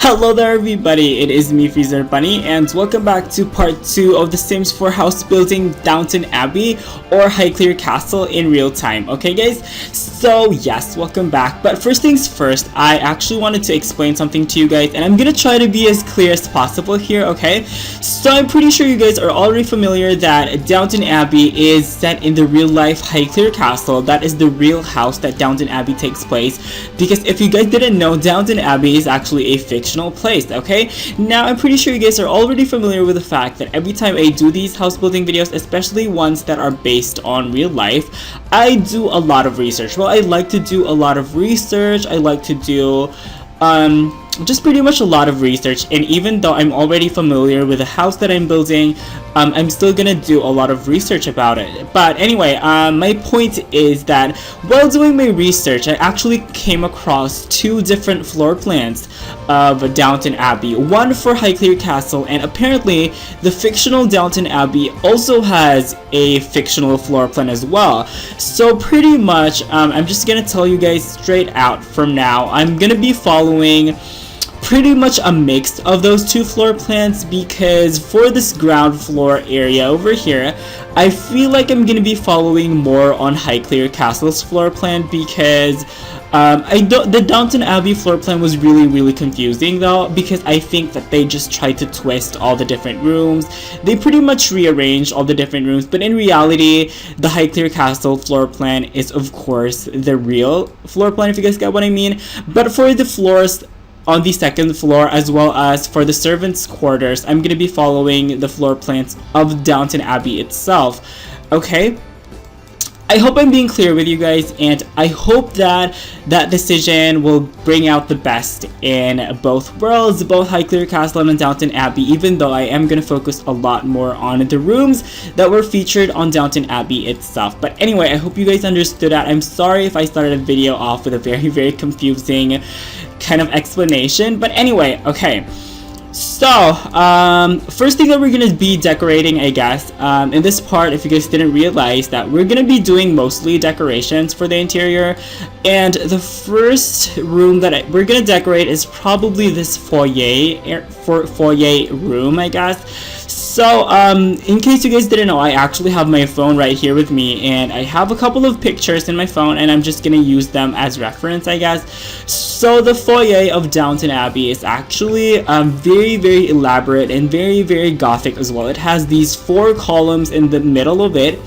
Hello there everybody, it is me Freezer Bunny and welcome back to part 2 of the Sims 4 house building Downton Abbey or Highclere Castle in real time. Okay guys, so yes, welcome back. But first things first, I actually wanted to explain something to you guys and I'm gonna try to be as clear as possible here, okay? So I'm pretty sure you guys are already familiar that Downton Abbey is set in the real life Highclere Castle. That is the real house that Downton Abbey takes place, because if you guys didn't know, Downton Abbey is actually a fictional place, okay? Now, I'm pretty sure you guys are already familiar with the fact that every time I do these house building videos, especially ones that are based on real life, I do a lot of research. Well, I like to do a lot of research. I like to do just pretty much a lot of research, and even though I'm already familiar with the house that I'm building, I'm still gonna do a lot of research about it. But anyway, my point is that while doing my research, I actually came across two different floor plans of Downton Abbey, one for Highclere Castle, and apparently the fictional Downton Abbey also has a fictional floor plan as well. So pretty much, I'm just gonna tell you guys straight out from now, I'm gonna be following pretty much a mix of those two floor plans, because for this ground floor area over here, I feel like I'm gonna be following more on Highclere Castle's floor plan, because the Downton Abbey floor plan was really confusing though, because I think that they just tried to twist all the different rooms. They pretty much rearranged all the different rooms, but in reality, the Highclere Castle floor plan is of course the real floor plan, if you guys get what I mean. But for the floors on the second floor, as well as for the servants' quarters, I'm going to be following the floor plans of Downton Abbey itself. Okay? I hope I'm being clear with you guys, and I hope that that decision will bring out the best in both worlds, both Highclere Castle and Downton Abbey, even though I am going to focus a lot more on the rooms that were featured on Downton Abbey itself. But anyway, I hope you guys understood that. I'm sorry if I started a video off with a very confusing kind of explanation, but anyway, okay. So, first thing that we're gonna be decorating, I guess, in this part, if you guys didn't realize, that we're gonna be doing mostly decorations for the interior, and the first room that we're gonna decorate is probably this foyer room, I guess. So, in case you guys didn't know, I actually have my phone right here with me, and I have a couple of pictures in my phone, and I'm just gonna use them as reference, I guess. So, the foyer of Downton Abbey is actually very elaborate and very gothic as well. It has these 4 columns in the middle of it,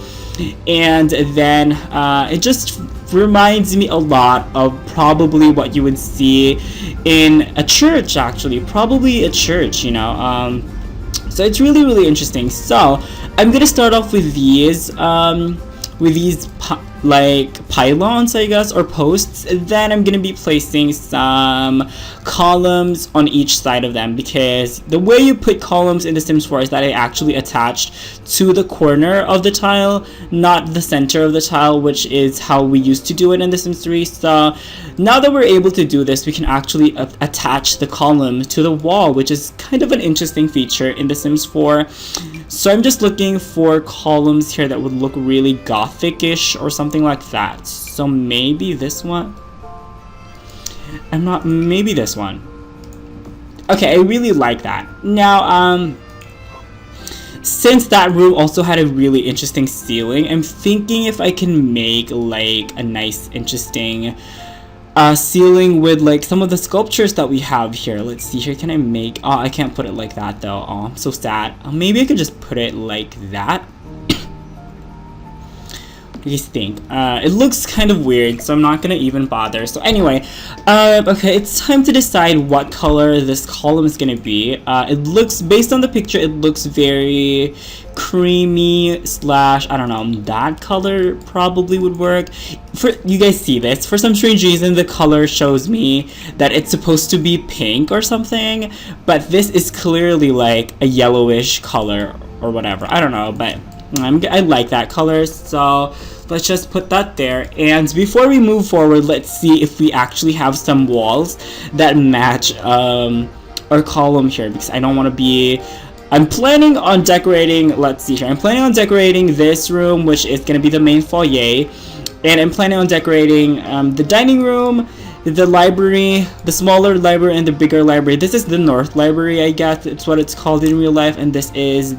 and then it just reminds me a lot of probably what you would see in a church, actually. Probably a church, you know. So it's really interesting. So I'm gonna start off with these like pylons, I guess, or posts. Then I'm gonna be placing some columns on each side of them, because the way you put columns in The Sims 4 is that I actually attached to the corner of the tile, not the center of the tile, which is how we used to do it in The Sims 3. So now that we're able to do this, we can actually attach the column to the wall, which is kind of an interesting feature in The Sims 4. So I'm just looking for columns here that would look really gothic-ish or something like that. So maybe this one? Maybe this one. Okay, I really like that. Now, since that room also had a really interesting ceiling, I'm thinking if I can make like a nice interesting ceiling with like some of the sculptures that we have here. Let's see here, can I make, oh, I can't put it like that though. Oh, I'm so sad. Maybe I could just put it like that. What do you think? It looks kind of weird, so I'm not gonna even bother. So anyway, okay, it's time to decide what color this column is gonna be. It looks, based on the picture, it looks very creamy slash, I don't know, that color probably would work. For you guys see this, for some strange reason the color shows me that it's supposed to be pink or something, but this is clearly like a yellowish color or whatever. I don't know, but I like that color, so let's just put that there. And before we move forward, let's see if we actually have some walls that match our column here, because I don't want to be, I'm planning on decorating, let's see here, I'm planning on decorating this room, which is going to be the main foyer, and I'm planning on decorating the dining room, the library, the smaller library and the bigger library. This is the North Library, I guess it's what it's called in real life, and this is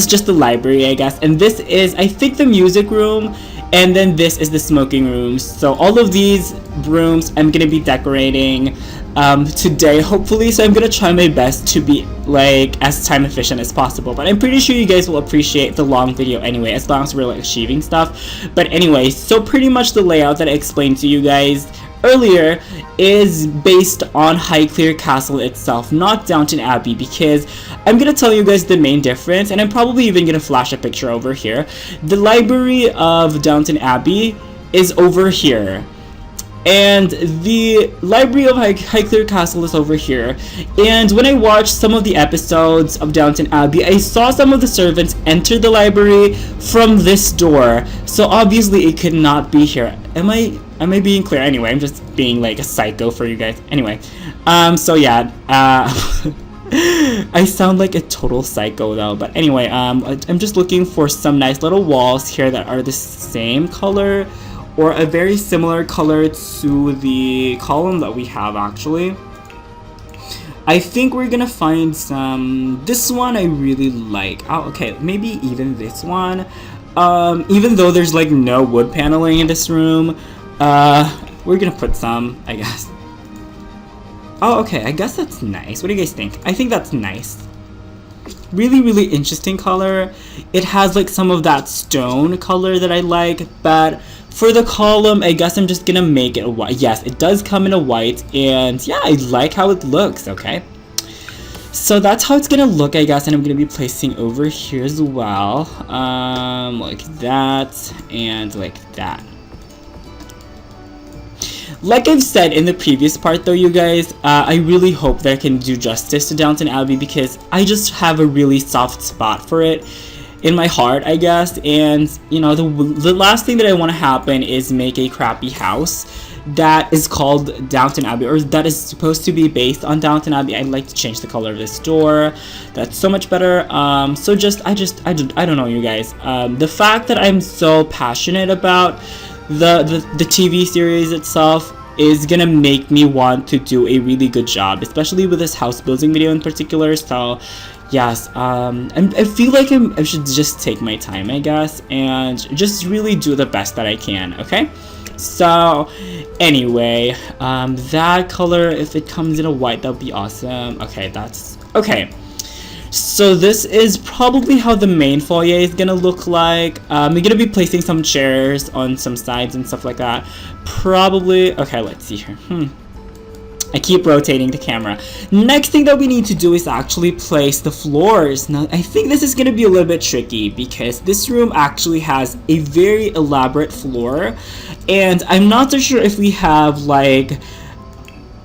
just the library, I guess, and this is, I think, the music room, and then this is the smoking room. So all of these rooms I'm gonna be decorating today, hopefully, so I'm gonna try my best to be like as time efficient as possible, but I'm pretty sure you guys will appreciate the long video anyway, as long as we're like achieving stuff. But anyway, so pretty much the layout that I explained to you guys earlier is based on Highclere Castle itself, not Downton Abbey, because I'm gonna tell you guys the main difference, and I'm probably even gonna flash a picture over here. The library of Downton Abbey is over here, and the library of Highclere Castle is over here. And when I watched some of the episodes of Downton Abbey, I saw some of the servants enter the library from this door, so obviously it could not be here. Am I being clear? Anyway, I'm just being like a psycho for you guys. Anyway, so yeah, I sound like a total psycho though, but anyway, I'm just looking for some nice little walls here that are the same color or a very similar color to the column that we have. Actually, I think we're gonna find some. This one I really like. Oh, okay, maybe even this one. Even though there's like no wood paneling in this room, we're gonna put some, I guess. Oh, okay, I guess that's nice. What do you guys think? I think that's nice. Really, really interesting color. It has like some of that stone color that I like, but for the column, I guess I'm just gonna make it a white. Yes, it does come in a white, and yeah, I like how it looks, okay? So that's how it's gonna look, I guess, and I'm gonna be placing over here as well, like that, and like that. Like I've said in the previous part though, you guys, I really hope that I can do justice to Downton Abbey, because I just have a really soft spot for it in my heart, I guess. And you know, the last thing that I want to happen is make a crappy house that is called Downton Abbey, or that is supposed to be based on Downton Abbey. I'd like to change the color of this door. That's so much better. So I don't know, you guys. The fact that I'm so passionate about the TV series itself is gonna make me want to do a really good job, especially with this house building video in particular. So yes, I feel like I should just take my time, I guess, and just really do the best that I can, okay? So anyway, that color, if it comes in a white, that would be awesome. Okay, that's okay. So this is probably how the main foyer is gonna look like. We're gonna be placing some chairs on some sides and stuff like that. Probably, okay, let's see here. I keep rotating the camera. Next thing that we need to do is actually place the floors. Now, I think this is gonna be a little bit tricky because this room actually has a very elaborate floor, and I'm not so sure if we have like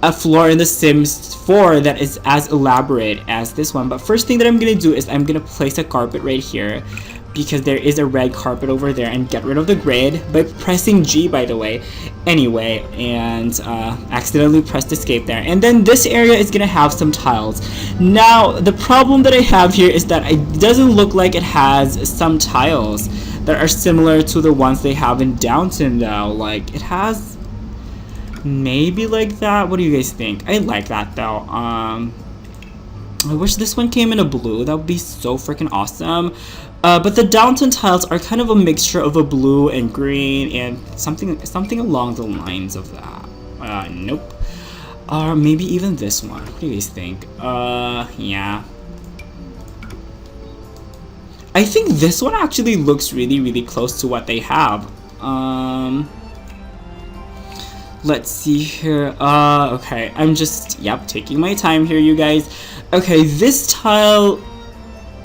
a floor in The Sims 4 that is as elaborate as this one. But first thing that I'm gonna do is I'm gonna place a carpet right here, because there is a red carpet over there, and get rid of the grid by pressing G, by the way. Anyway, and accidentally pressed escape there. And then this area is gonna have some tiles. Now the problem that I have here is that it doesn't look like it has some tiles that are similar to the ones they have in Downton though. Like it has maybe like that. What do you guys think? I like that though. I wish this one came in a blue. That would be so freaking awesome. But the Downton tiles are kind of a mixture of a blue and green and something along the lines of that. Nope. Or maybe even this one. What do you guys think? Yeah. I think this one actually looks really, really close to what they have. Let's see here. Okay, I'm just, taking my time here, you guys. Okay, this tile,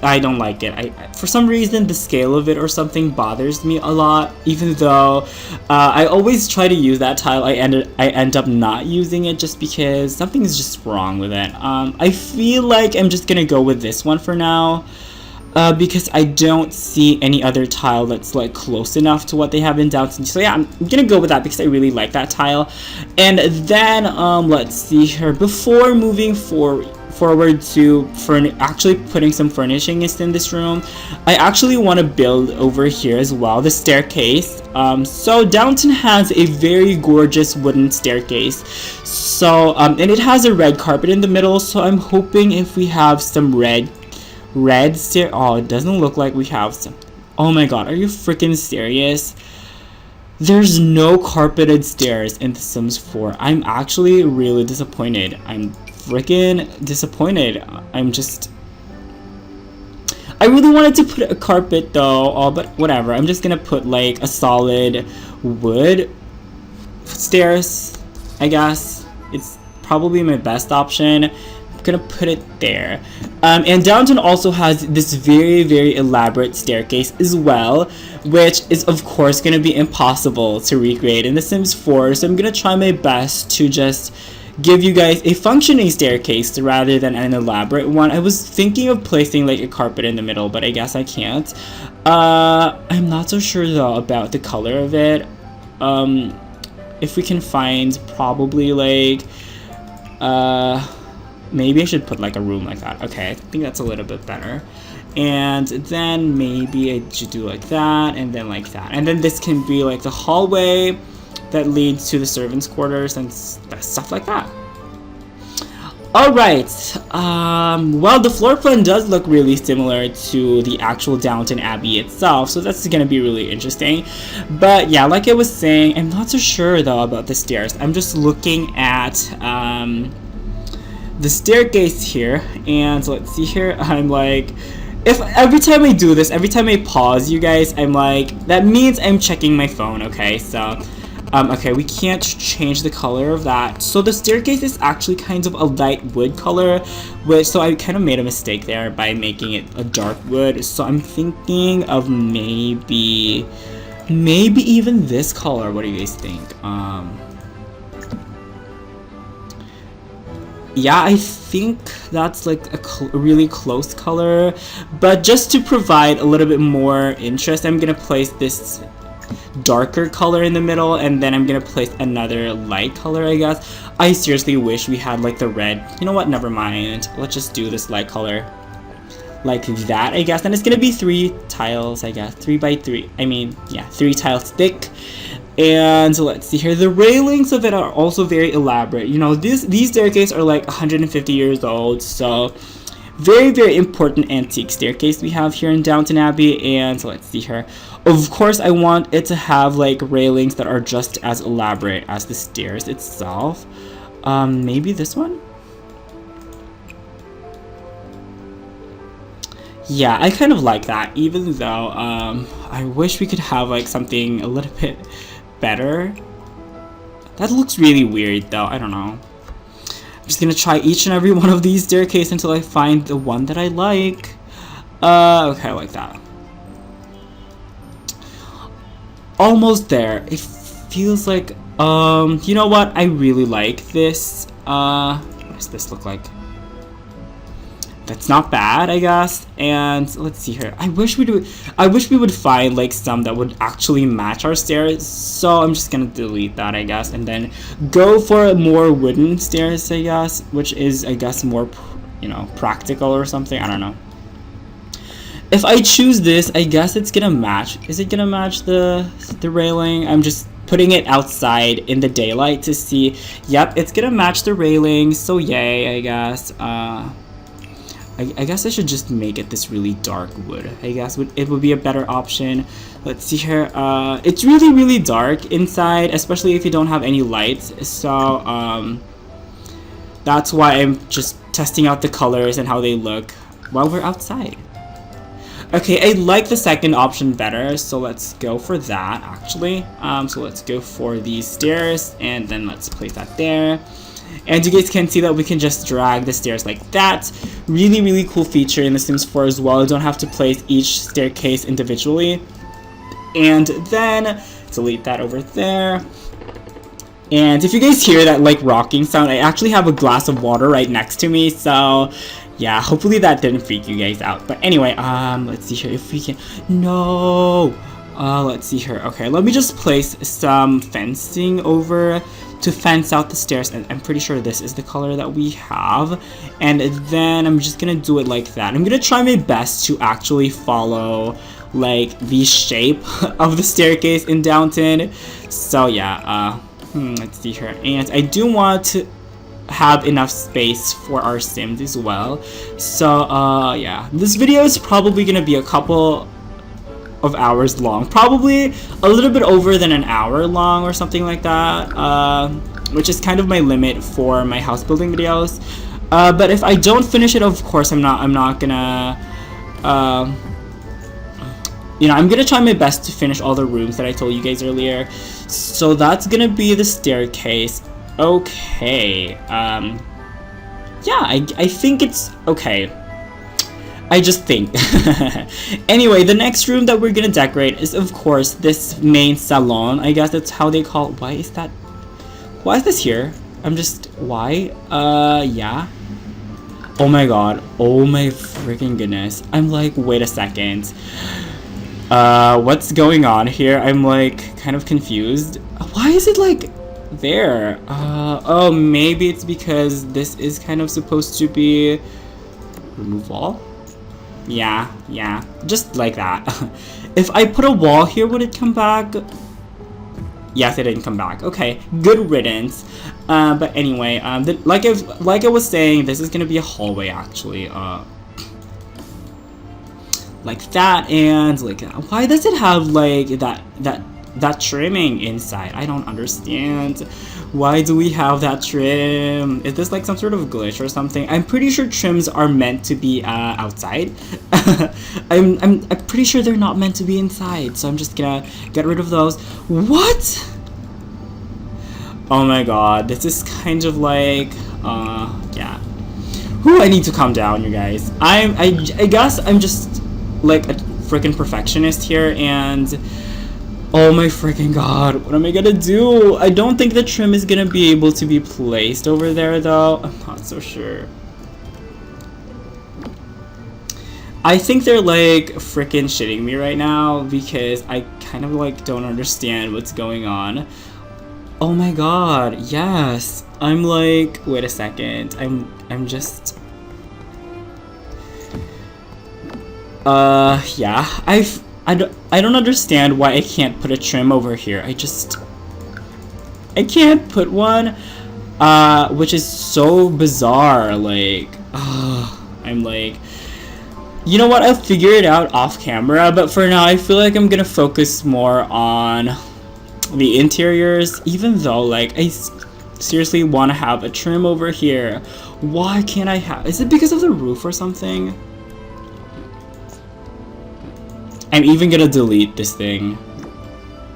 I don't like it. For some reason, the scale of it or something bothers me a lot, even though I always try to use that tile. I end up not using it just because something is just wrong with it. I feel like I'm just gonna go with this one for now. Because I don't see any other tile that's like close enough to what they have in Downton. So yeah, I'm gonna go with that because I really like that tile. And then let's see here. Before moving forward to actually putting some furnishings in this room. I actually want to build over here as well the staircase. So Downton has a very gorgeous wooden staircase. So and it has a red carpet in the middle. So I'm hoping if we have some red stair. Oh, it doesn't look like we have some. Oh my god, are you freaking serious? There's no carpeted stairs in The Sims 4. I'm actually really disappointed. I'm freaking disappointed. I really wanted to put a carpet though, but whatever. I'm just gonna put like a solid wood stairs, I guess. It's probably my best option. I'm gonna put it there. And Downton also has this very elaborate staircase as well, which is of course gonna be impossible to recreate in The Sims 4. So I'm gonna try my best to just give you guys a functioning staircase rather than an elaborate one. I was thinking of placing like a carpet in the middle, but I guess I can't. I'm not so sure though about the color of it. If we can find probably like maybe I should put like a room like that. Okay, I think that's a little bit better. And then maybe I should do like that, and then like that. And then this can be like the hallway that leads to the servants' quarters and stuff like that. Alright, well, the floor plan does look really similar to the actual Downton Abbey itself, so that's gonna be really interesting. But yeah, like I was saying, I'm not so sure though about the stairs. I'm just looking at the staircase here, and let's see here, I'm like, if every time I do this, every time I pause, you guys, I'm like, that means I'm checking my phone, okay? So okay, we can't change the color of that. So the staircase is actually kind of a light wood color, so I kind of made a mistake there by making it a dark wood. So I'm thinking of maybe even this color. What do you guys think? Yeah, I think that's like a really close color, but just to provide a little bit more interest, I'm gonna place this darker color in the middle, and then I'm gonna place another light color, I guess. I seriously wish we had like the red. You know what, never mind, let's just do this light color like that, I guess. And it's gonna be 3 tiles, I guess, 3 by 3, I mean, yeah, 3 tiles thick. And let's see here, the railings of it are also very elaborate. You know, these staircases are like 150 years old, so very important antique staircase we have here in Downton Abbey. And let's see here, of course I want it to have like railings that are just as elaborate as the stairs itself. Maybe this one? Yeah, I kind of like that, even though I wish we could have like something a little bit better. That looks really weird though, I don't know. I'm just gonna try each and every one of these staircases until I find the one that I like. Okay, I like that. Almost there. It feels like, you know what? I really like this. What does this look like? That's not bad, I guess. And let's see here. I wish we would find like some that would actually match our stairs. So I'm just gonna delete that, I guess, and then go for more wooden stairs, I guess, which is, I guess, more, you know, practical or something. I don't know. If I choose this, I guess it's gonna match. Is it gonna match the railing? I'm just putting it outside in the daylight to see. Yep, it's gonna match the railing. So yay, I guess. I guess I should just make it this really dark wood. I guess it would be a better option. Let's see here. It's really dark inside, especially if you don't have any lights. So that's why I'm just testing out the colors and how they look while we're outside. Okay, I like the second option better, so let's go for that actually. So let's go for these stairs, and then let's place that there. And you guys can see that we can just drag the stairs like that. Really cool feature in The Sims 4 as well. You don't have to place each staircase individually. And then delete that over there. And if you guys hear that like rocking sound, I actually have a glass of water right next to me, so yeah, hopefully that didn't freak you guys out. But anyway, let's see here if we can. No. Let's see here. Okay, let me just place some fencing over to fence out the stairs, and I'm pretty sure this is the color that we have. And then I'm just gonna do it like that. I'm gonna try my best to actually follow like the shape of the staircase in Downton. So yeah, let's see here. And I do want to have enough space for our Sims as well. So yeah, this video is probably gonna be a couple of hours long, probably a little bit over than an hour long or something like that, which is kind of my limit for my house building videos. But if I don't finish it, of course I'm not gonna you know, I'm gonna try my best to finish all the rooms that I told you guys earlier. So that's gonna be the staircase. Okay, yeah, I think it's okay. I just think. Anyway, the next room that we're gonna decorate is, of course, this main salon. I guess that's how they call it. Why is this here? Why? Yeah. Oh my god. Oh my freaking goodness. I'm like, wait a second. What's going on here? I'm like kind of confused. Why is it like there? Oh, maybe it's because this is kind of supposed to be remove wall. Yeah, just like that. If I put a wall here, would it come back? Yes, it didn't come back. Okay, good riddance. But anyway, like I was saying, this is gonna be a hallway actually. Like that and like that. Why does it have like that trimming inside? I don't understand. Why do we have that trim? Is this like some sort of glitch or something? I'm pretty sure trims are meant to be outside. I'm pretty sure they're not meant to be inside, so I'm just gonna get rid of those. What? Oh my god, this is kind of like yeah. Whew, I need to calm down, you guys. I guess I'm just like a freaking perfectionist here, and oh my freaking god, what am I gonna do? I don't think the trim is gonna be able to be placed over there though. I'm not so sure. I think they're like freaking shitting me right now because I kind of like don't understand what's going on. Oh my god, yes. I'm like, wait a second. I'm just yeah. I don't understand why I can't put a trim over here. I can't put one, which is so bizarre. Like, I'm like, you know what? I'll figure it out off camera. But for now, I feel like I'm gonna focus more on the interiors. Even though, like, I seriously want to have a trim over here. Why can't I have? Is it because of the roof or something? I'm even gonna delete this thing.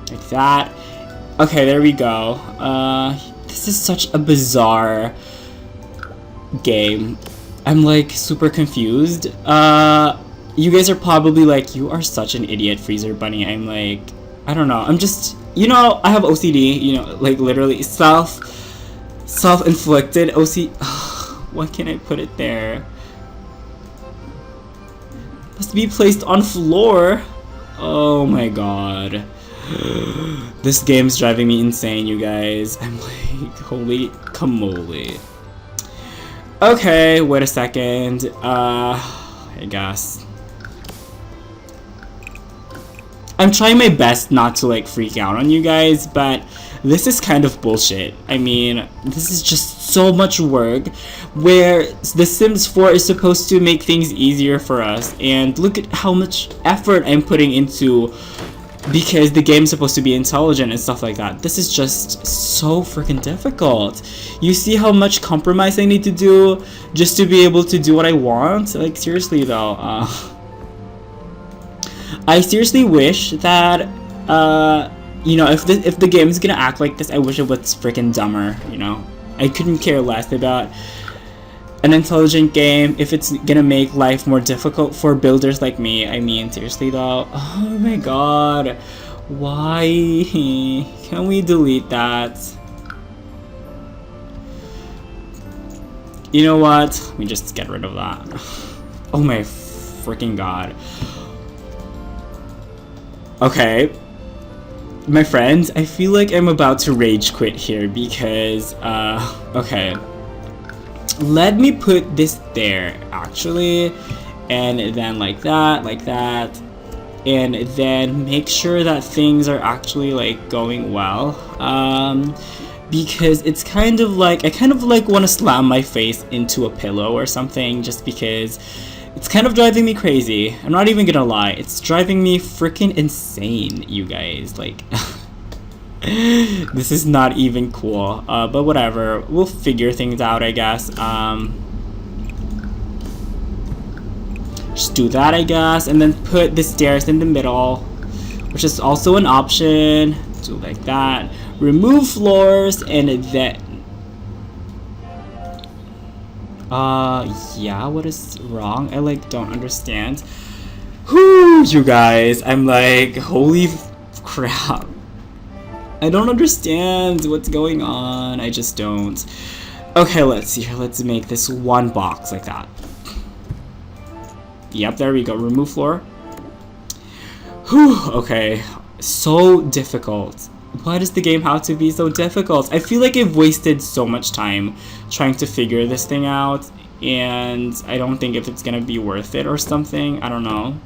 Like that. Okay, there we go. This is such a bizarre game. I'm like super confused. You guys are probably like, you are such an idiot, Freezer Bunny. I'm like, I don't know. I'm just, you know, I have OCD, you know, like literally self-inflicted OCD. Why can't I put it there? Must be placed on floor. Oh my god. This game's driving me insane, you guys. I'm like, holy camole. Okay, wait a second. I guess. I'm trying my best not to like freak out on you guys, but this is kind of bullshit. I mean, this is just so much work where The Sims 4 is supposed to make things easier for us, and look at how much effort I'm putting into, because the game's supposed to be intelligent and stuff like that. This is just so freaking difficult. You see how much compromise I need to do just to be able to do what I want? Like, seriously though, I seriously wish that, you know, if the game is gonna act like this, I wish it was freaking dumber, you know? I couldn't care less about an intelligent game if it's gonna make life more difficult for builders like me. I mean, seriously though, oh my god, why? Can we delete that? You know what? Let me just get rid of that. Oh my freaking god. Okay. my friends, I feel like I'm about to rage quit here because, okay. Let me put this there, actually, and then like that, and then make sure that things are actually, like, going well, because it's kind of like, I kind of, like, want to slam my face into a pillow or something, just because it's kind of driving me crazy. I'm not even gonna lie, it's driving me freaking insane, you guys, like... This is not even cool, but whatever, we'll figure things out, I guess. Just do that, I guess, and then put the stairs in the middle, which is also an option. Do like that, remove floors, and then yeah, what is wrong? I like don't understand. Whoo, you guys, I'm like, holy crap, I don't understand what's going on. I just don't. Okay, let's see here. Let's make this one box like that. Yep, there we go. Remove floor. Whew, okay. So difficult. Why does the game have to be so difficult? I feel like I've wasted so much time trying to figure this thing out, and I don't think if it's gonna be worth it or something. I don't know.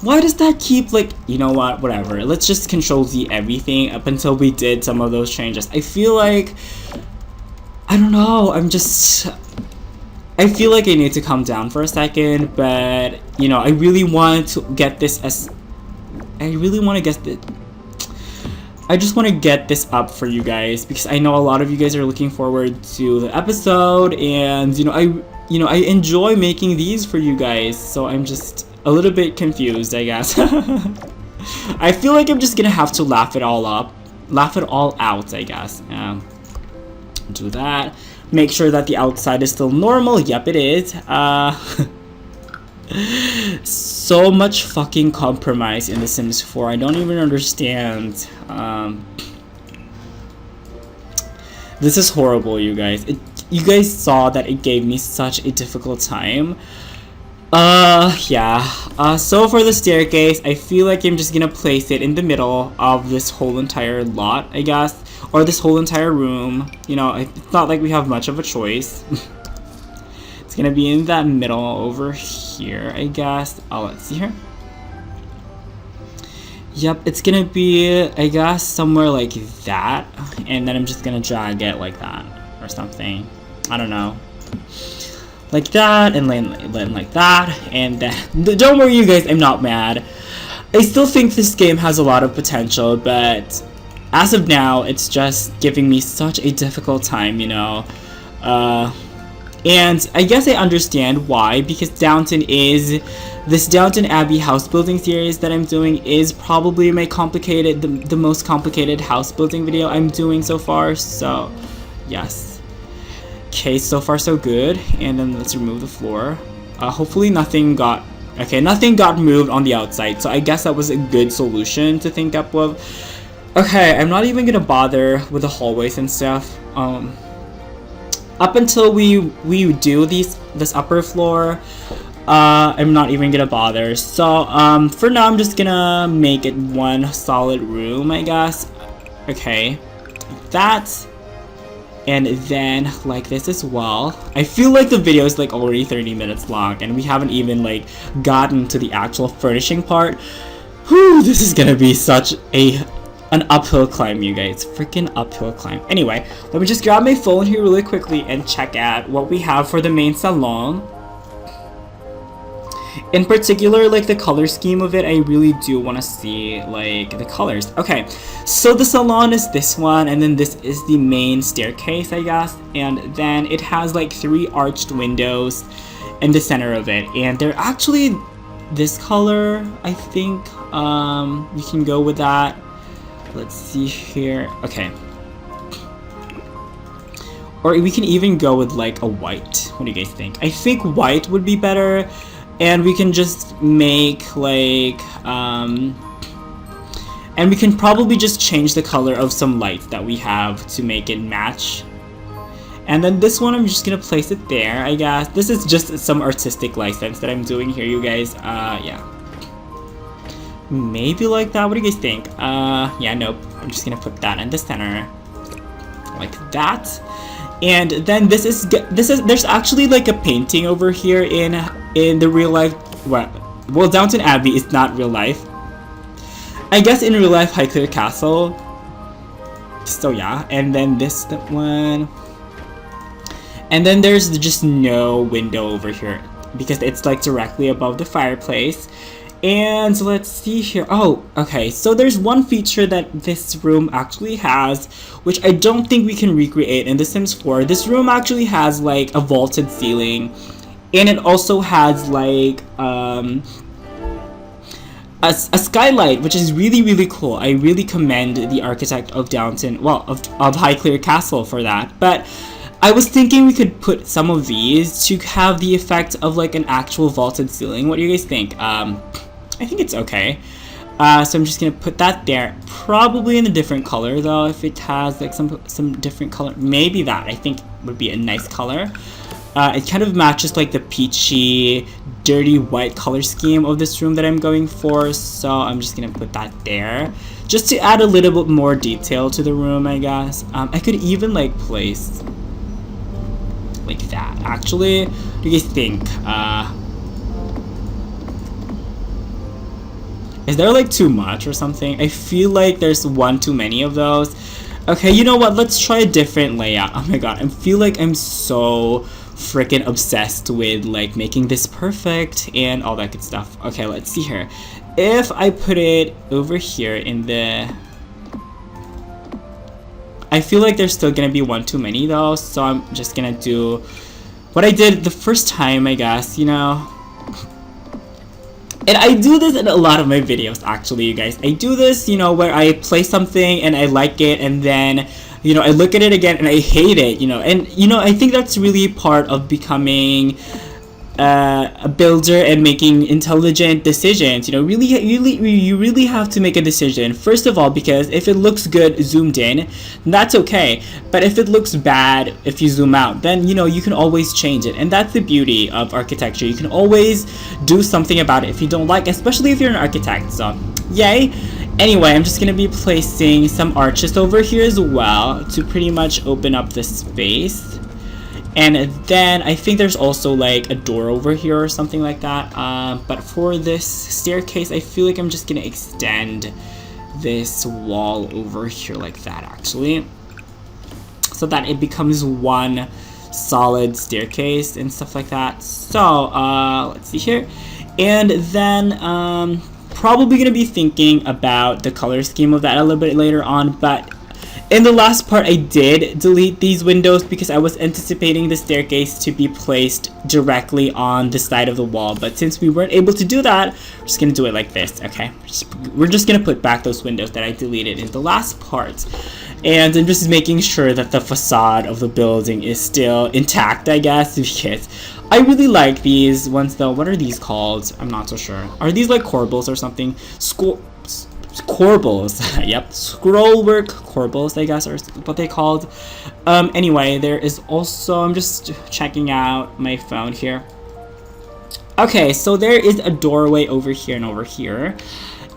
Why does that keep, like, you know what, whatever. Let's just Control-Z everything up until we did some of those changes. I feel like, I don't know, I feel like I need to calm down for a second, but, you know, I really want to get this as, I just want to get this up for you guys, because I know a lot of you guys are looking forward to the episode, and, you know, I enjoy making these for you guys, so I'm just a little bit confused, I guess. I feel like I'm just gonna have to laugh it all out, I guess. Do that. Make sure that the outside is still normal. Yep, it is. So much fucking compromise in The Sims 4. I don't even understand. This is horrible, you guys. You guys saw that it gave me such a difficult time. Yeah. So for the staircase, I feel like I'm just gonna place it in the middle of this whole entire lot, I guess. Or this whole entire room. You know, it's not like we have much of a choice. It's gonna be in that middle over here, I guess. Oh, let's see here. Yep, it's gonna be, I guess, somewhere like that. And then I'm just gonna drag it like that. Or something. I don't know. Like that, and then like that, and then, don't worry you guys, I'm not mad. I still think this game has a lot of potential, but as of now, it's just giving me such a difficult time, you know. And I guess I understand why, because this Downton Abbey house building series that I'm doing is probably my the most complicated house building video I'm doing so far, so yes. Okay, so far so good, and then let's remove the floor. Hopefully nothing got moved on the outside, so I guess that was a good solution to think up with. Okay, I'm not even gonna bother with the hallways and stuff. Up until we do this upper floor, I'm not even gonna bother. So for now, I'm just gonna make it one solid room, I guess. Okay, that's. And then like this as well. I feel like the video is like already 30 minutes long, and we haven't even like gotten to the actual furnishing part. Whew, this is gonna be such an uphill climb, you guys. Freaking uphill climb. Anyway, let me just grab my phone here really quickly and check out what we have for the main salon. In particular, like the color scheme of it, I really do want to see like the colors. Okay, so the salon is this one, and then this is the main staircase, I guess, and then it has like 3 arched windows in the center of it, and they're actually this color, I think. You can go with that. Let's see here. Okay, or we can even go with like a white. What do you guys think? I think white would be better. And we can just make like, and we can probably just change the color of some lights that we have to make it match. And then this one, I'm just gonna place it there, I guess. This is just some artistic license that I'm doing here, you guys. Yeah. maybe like that. What do you guys think? Yeah, nope. I'm just gonna put that in the center, like that. And then there's actually like a painting over here in the real life. Well, Downton Abbey is not real life. I guess in real life, Highclere Castle. So yeah, and then this one. And then there's just no window over here because it's like directly above the fireplace. And let's see here. Oh, okay. So there's one feature that this room actually has, which I don't think we can recreate in The Sims 4. This room actually has like a vaulted ceiling, and it also has like a skylight, which is really, really cool. I really commend the architect of Downton, well, of Highclere Castle for that. But I was thinking we could put some of these to have the effect of like an actual vaulted ceiling. What do you guys think? I think it's okay. So I'm just gonna put that there, probably in a different color though. If it has like some different color, maybe that I think would be a nice color. It kind of matches like the peachy, dirty white color scheme of this room that I'm going for. So I'm just gonna put that there, just to add a little bit more detail to the room, I guess. I could even like place like that. Actually, what do you guys think? Is there like too much or something? I feel like there's one too many of those. Okay, you know what? Let's try a different layout. Oh my god, I feel like I'm so freaking obsessed with like making this perfect and all that good stuff. Okay, let's see here. If I put it over here in the... I feel like there's still gonna be one too many though, so I'm just gonna do what I did the first time, I guess, you know. And I do this in a lot of my videos, actually, you guys. I do this, you know, where I play something and I like it, and then, you know, I look at it again and I hate it, you know. And, you know, I think that's really part of becoming a builder and making intelligent decisions. You know, you really have to make a decision, first of all, because if it looks good zoomed in, that's okay. But if it looks bad if you zoom out, then, you know, you can always change it. And that's the beauty of architecture. You can always do something about it if you don't like, especially if you're an architect. So yay. Anyway, I'm just gonna be placing some arches over here as well to pretty much open up the space. And then I think there's also like a door over here or something like that. But for this staircase, I feel like I'm just gonna extend this wall over here like that, actually, so that it becomes one solid staircase and stuff like that. So let's see here. And then probably gonna be thinking about the color scheme of that a little bit later on. But in the last part, I did delete these windows because I was anticipating the staircase to be placed directly on the side of the wall. But since we weren't able to do that, we're just gonna do it like this, okay? We're just gonna put back those windows that I deleted in the last part. And I'm just making sure that the facade of the building is still intact, I guess, because I really like these ones though. What are these called? I'm not so sure. Are these like corbels or something? Corbels. Yep, scrollwork corbels, I guess, are what they called. Anyway, there is also, I'm just checking out my phone here. Okay, so there is a doorway over here and over here,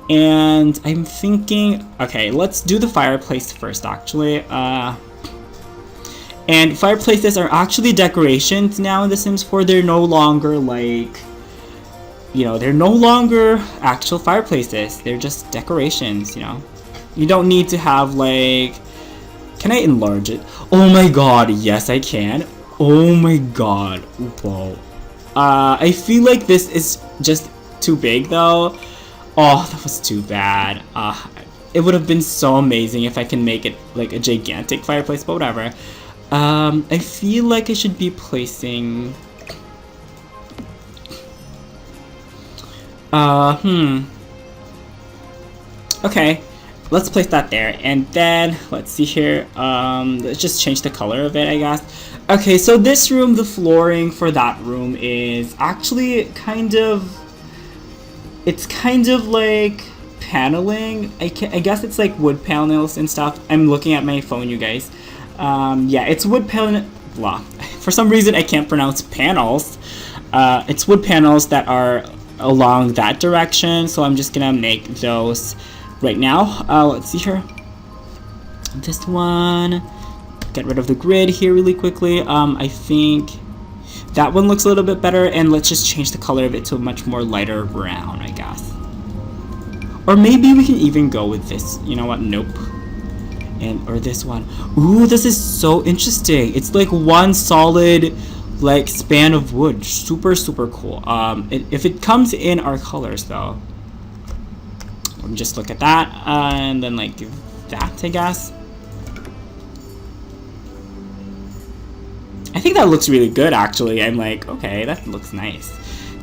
and I'm thinking, okay, let's do the fireplace first, actually. And fireplaces are actually decorations now in The Sims 4. They're no longer like, you know, they're no longer actual fireplaces. They're just decorations, you know. You don't need to have like... Can I enlarge it? Oh my god, yes I can. Oh my god, whoa. I feel like this is just too big though. Oh, that was too bad. It would have been so amazing if I can make it like a gigantic fireplace, but whatever. I feel like I should be placing... Okay, let's place that there, and then let's see here. Let's just change the color of it, I guess. Okay, so this room, the flooring for that room is actually kind of, it's kind of like paneling. I guess it's like wood panels and stuff. I'm looking at my phone, you guys. Yeah, it's wood panel. Blah. For some reason, I can't pronounce panels. It's wood panels that are along that direction, so I'm just gonna make those right now. Let's see here. This one, get rid of the grid here really quickly. I think that one looks a little bit better, and let's just change the color of it to a much more lighter brown, I guess. Or maybe we can even go with this. You know what? Nope. Or this one. Ooh, this is so interesting. It's like one solid like span of wood. Super cool. If it comes in our colors though, let me just look at that, and then like that, I guess. I think that looks really good actually. I'm like, okay, that looks nice.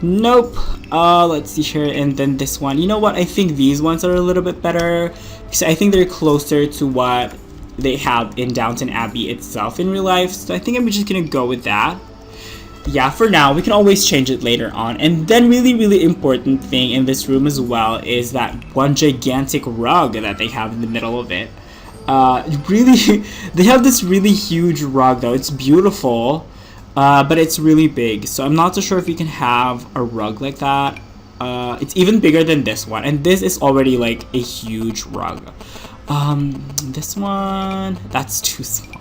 Nope. Let's see here, and then this one. You know what? I think these ones are a little bit better because I think they're closer to what they have in Downton Abbey itself in real life. So I think I'm just gonna go with that. Yeah, for now. We can always change it later on. And then really important thing in this room as well is that one gigantic rug that they have in the middle of it. Really, they have this really huge rug though. It's beautiful. But it's really big, so I'm not so sure if we can have a rug like that. It's even bigger than this one, and this is already like a huge rug. This one, that's too small.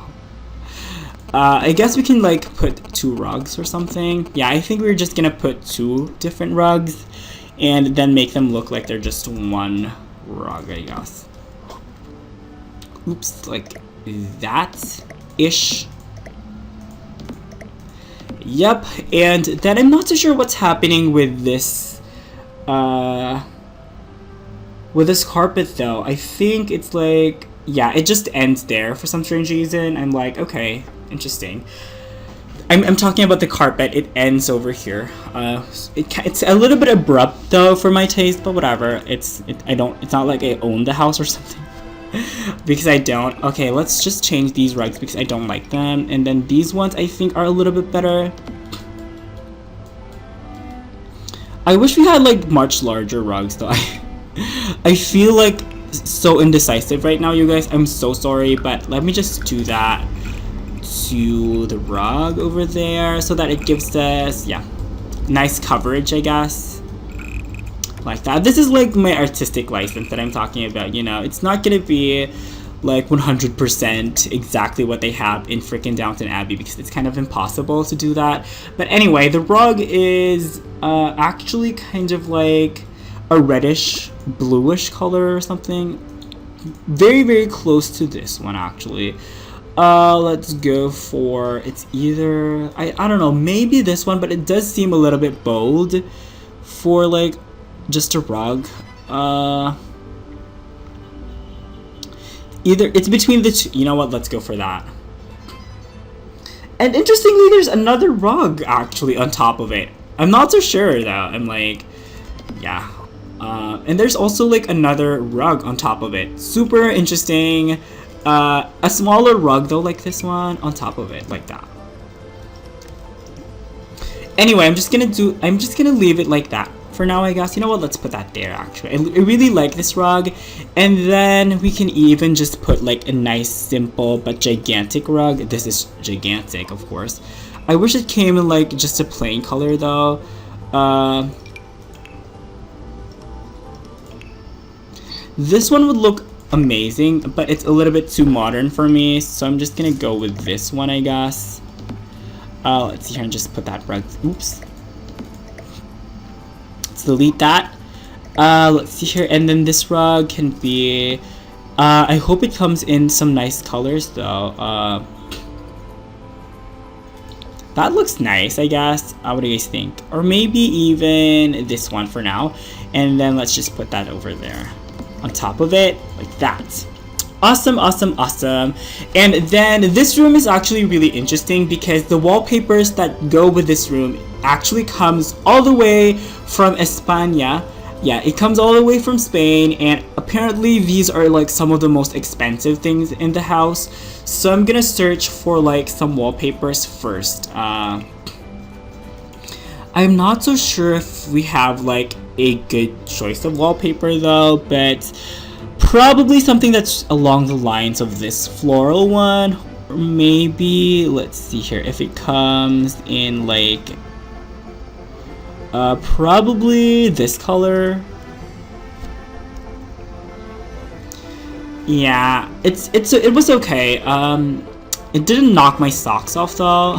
I guess we can like put 2 rugs or something. Yeah, I think we're just gonna put 2 different rugs and then make them look like they're just one rug, I guess. Oops, like that-ish. Yep, and then I'm not so sure what's happening with this carpet though. I think it's like, yeah, it just ends there for some strange reason. I'm like, okay, interesting. I'm talking about the carpet. It ends over here. It's a little bit abrupt though for my taste, but whatever. It's not like I own the house or something. Because I don't. Okay, let's just change these rugs because I don't like them. And then these ones I think are a little bit better. I wish we had like much larger rugs though. I feel like so indecisive right now, you guys. I'm so sorry, but let me just do that to the rug over there so that it gives us, yeah, nice coverage, I guess. Like that. This is like my artistic license that I'm talking about, you know. It's not gonna be like 100% exactly what they have in freaking Downton Abbey because it's kind of impossible to do that. But anyway, the rug is actually kind of like a reddish bluish color or something. Very close to this one actually. Let's go for, it's either, I don't know, maybe this one, but it does seem a little bit bold for like just a rug. Either it's between the two. You know what? Let's go for that. And interestingly, there's another rug actually on top of it. I'm not so sure though. I'm like, yeah. And there's also like another rug on top of it. Super interesting. A smaller rug though, like this one, on top of it, like that. Anyway, I'm just gonna leave it like that for now, I guess. You know what? Let's put that there, actually. I really like this rug. And then we can even just put like a nice, simple, but gigantic rug. This is gigantic, of course. I wish it came in like just a plain color, though. This one would look amazing, but it's a little bit too modern for me. So I'm just gonna go with this one, I guess. Let's see here and just put that rug. Oops. Delete that. Let's see here, and then this rug can be, I hope it comes in some nice colors though. That looks nice, I guess. What do you guys think? Or maybe even this one for now, and then let's just put that over there on top of it, like that. Awesome. And then this room is actually really interesting because the wallpapers that go with this room actually comes all the way from España. Yeah, it comes all the way from Spain, and apparently these are like some of the most expensive things in the house. So I'm gonna search for like some wallpapers first. I'm not so sure if we have like a good choice of wallpaper though, but probably something that's along the lines of this floral one, or maybe, let's see here, if it comes in like, Probably this color. Yeah, it was okay. It didn't knock my socks off though.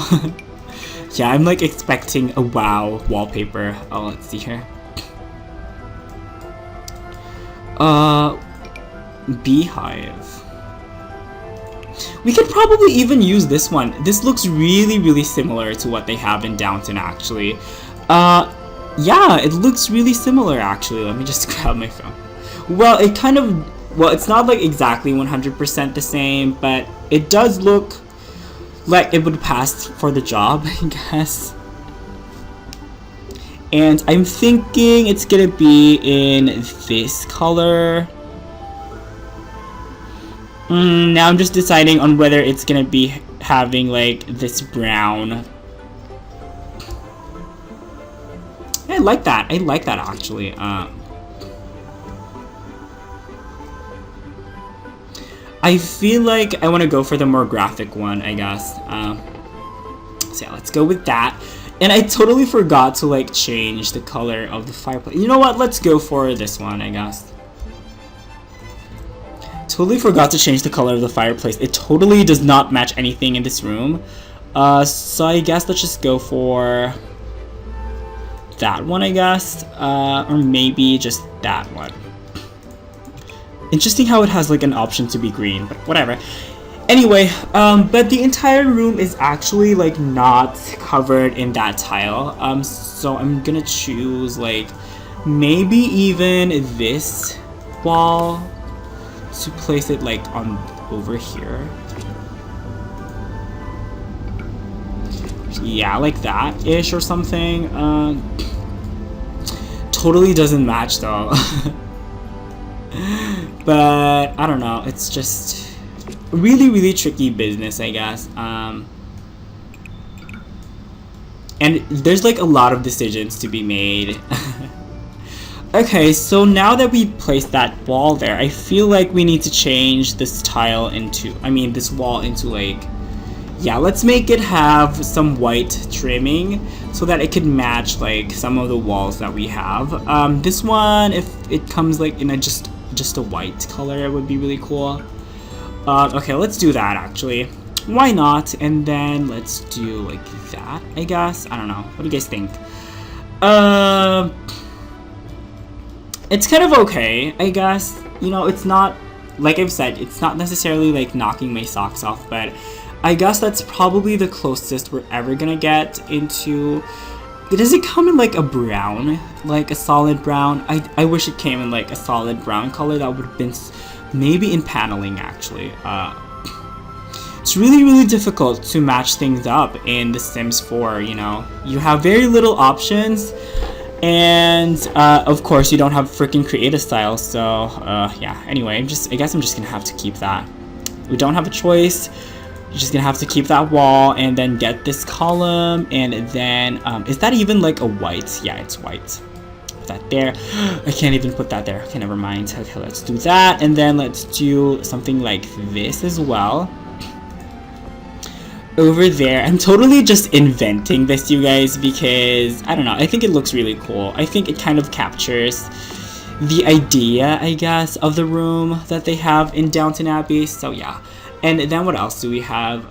Yeah, I'm like expecting a wow wallpaper. Oh, let's see here. Beehive. We could probably even use this one. This looks really similar to what they have in Downton actually. Yeah, it looks really similar actually. Let me just grab my phone. Well, it's not like exactly 100% the same, but it does look like it would pass for the job, I guess. And I'm thinking it's gonna be in this color. Now I'm just deciding on whether it's gonna be having like this brown. I like that. I like that actually. I feel like I want to go for the more graphic one, I guess. So yeah, let's go with that. And I totally forgot to like change the color of the fireplace. You know what? Let's go for this one, I guess. Totally forgot to change the color of the fireplace. It totally does not match anything in this room. So I guess let's just go for that one, I guess. Or maybe just that one. Interesting how it has like an option to be green, but whatever. Anyway, but the entire room is actually like not covered in that tile. So I'm gonna choose like maybe even this wall to place it like on over here. Yeah, like that ish or something. Totally doesn't match though. But I don't know, it's just really tricky business, I guess. And there's like a lot of decisions to be made. Okay, so now that we placed that wall there, I feel like we need to change this tile into, this wall into like, yeah, let's make it have some white trimming so that it could match like some of the walls that we have. This one, if it comes like in a just a white color, it would be really cool. Okay, let's do that actually. Why not? And then let's do like that, I guess. I don't know. What do you guys think? It's kind of okay, I guess. You know, it's not, like I've said, it's not necessarily like knocking my socks off, but I guess that's probably the closest we're ever gonna get into. Does it come in like a brown, like a solid brown? I wish it came in like a solid brown color. That would have been maybe in paneling actually. It's really difficult to match things up in The Sims 4, you know. You have very little options, and of course you don't have freaking creative style, so yeah, anyway, I guess I'm just gonna have to keep that. We don't have a choice. You're just gonna have to keep that wall and then get this column, and then is that even like a white? Yeah, it's white. Put that there. I can't even put that there. Okay, never mind. Okay, let's do that, and then let's do something like this as well. Over there, I'm totally just inventing this, you guys, because I don't know, I think it looks really cool. I think it kind of captures the idea, I guess, of the room that they have in Downton Abbey. So yeah. And then what else do we have?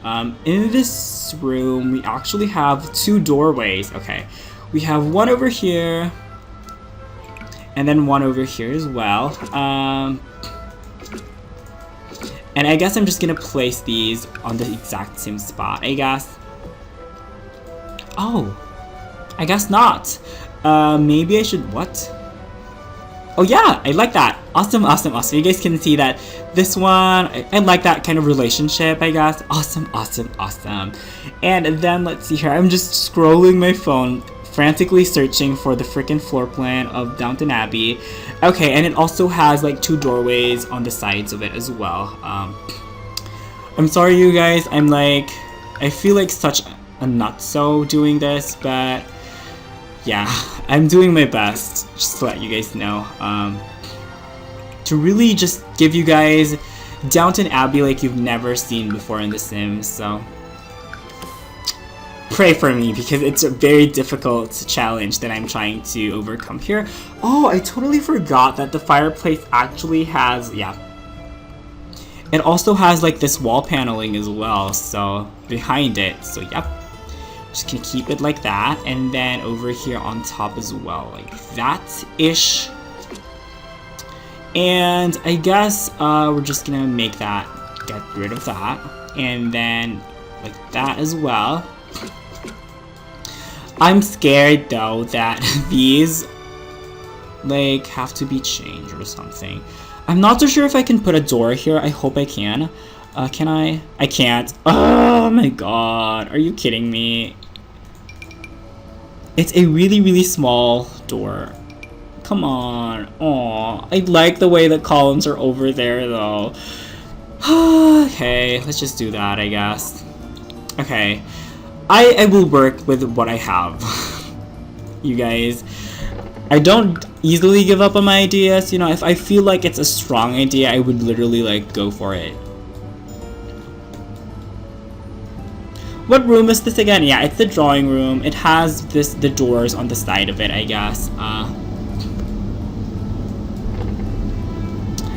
In this room, we actually have two doorways. Okay, we have one over here, and then one over here as well. And I guess I'm just gonna place these on the exact same spot, I guess. Oh, I guess not. Maybe I should, what? Oh yeah, I like that. Awesome. You guys can see that this one, I like that kind of relationship, I guess. Awesome. And then let's see here. I'm just scrolling my phone, frantically searching for the freaking floor plan of Downton Abbey. Okay, and it also has like two doorways on the sides of it as well. I'm sorry, you guys. I feel like such a nutso doing this, but yeah, I'm doing my best just to let you guys know. To really just give you guys Downton Abbey like you've never seen before in The Sims. So pray for me because it's a very difficult challenge that I'm trying to overcome here. Oh, I totally forgot that the fireplace actually has, yeah. It also has like this wall paneling as well, so behind it. So yep, just gonna keep it like that, and then over here on top as well, like that-ish. And I guess we're just gonna make that, get rid of that, and then like that as well. I'm scared though that these like have to be changed or something. I'm not so sure if I can put a door here. I hope I can. Can I? I can't. Oh my god. Are you kidding me? It's a really, really small door. Come on. Aw. I like the way the columns are over there though. Okay, let's just do that, I guess. Okay. I will work with what I have. You guys. I don't easily give up on my ideas. You know, if I feel like it's a strong idea, I would literally like go for it. What room is this again? Yeah, it's the drawing room. It has the doors on the side of it, I guess.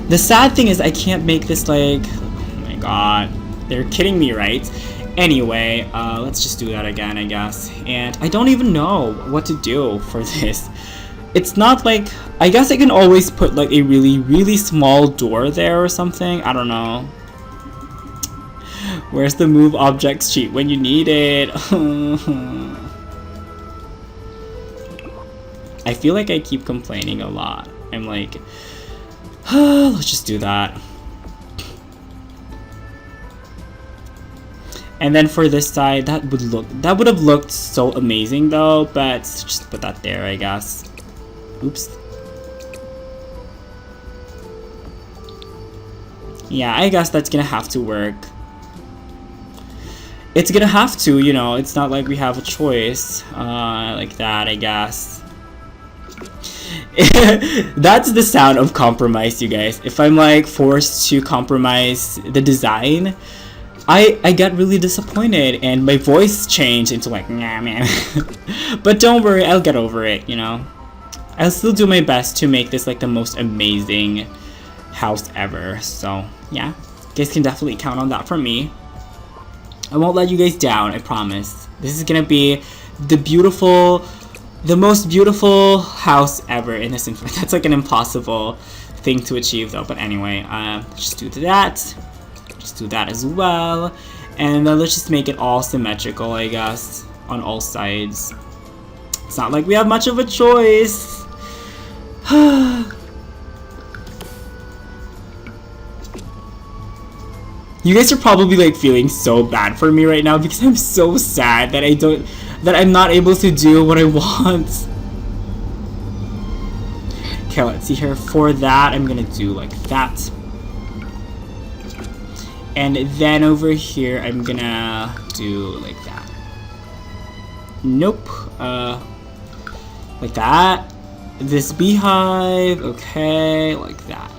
The sad thing is I can't make this like, oh my god, they're kidding me, right? Anyway, let's just do that again, I guess. And I don't even know what to do for this. It's not like, I guess I can always put like a really, really small door there or something. I don't know. Where's the move objects sheet when you need it? I feel like I keep complaining a lot. I'm like, let's just do that. And then for this side, that would have looked so amazing though, but just put that there, I guess. Oops. Yeah, I guess that's gonna have to work. It's gonna have to, you know, it's not like we have a choice. Like that, I guess. That's the sound of compromise, you guys. If I'm like forced to compromise the design, I get really disappointed and my voice changed into like, nah, man. But don't worry, I'll get over it, you know. I'll still do my best to make this like the most amazing house ever. So yeah, you guys can definitely count on that from me. I won't let you guys down, I promise. This is gonna be the most beautiful house ever in this infinite. That's like an impossible thing to achieve though. But anyway, just do that. Just do that as well. And then let's just make it all symmetrical, I guess, on all sides. It's not like we have much of a choice. You guys are probably like feeling so bad for me right now because I'm so sad that I'm not able to do what I want. Okay, let's see here. For that, I'm gonna do like that. And then over here, I'm gonna do like that. Nope. Like that. This beehive. Okay, like that.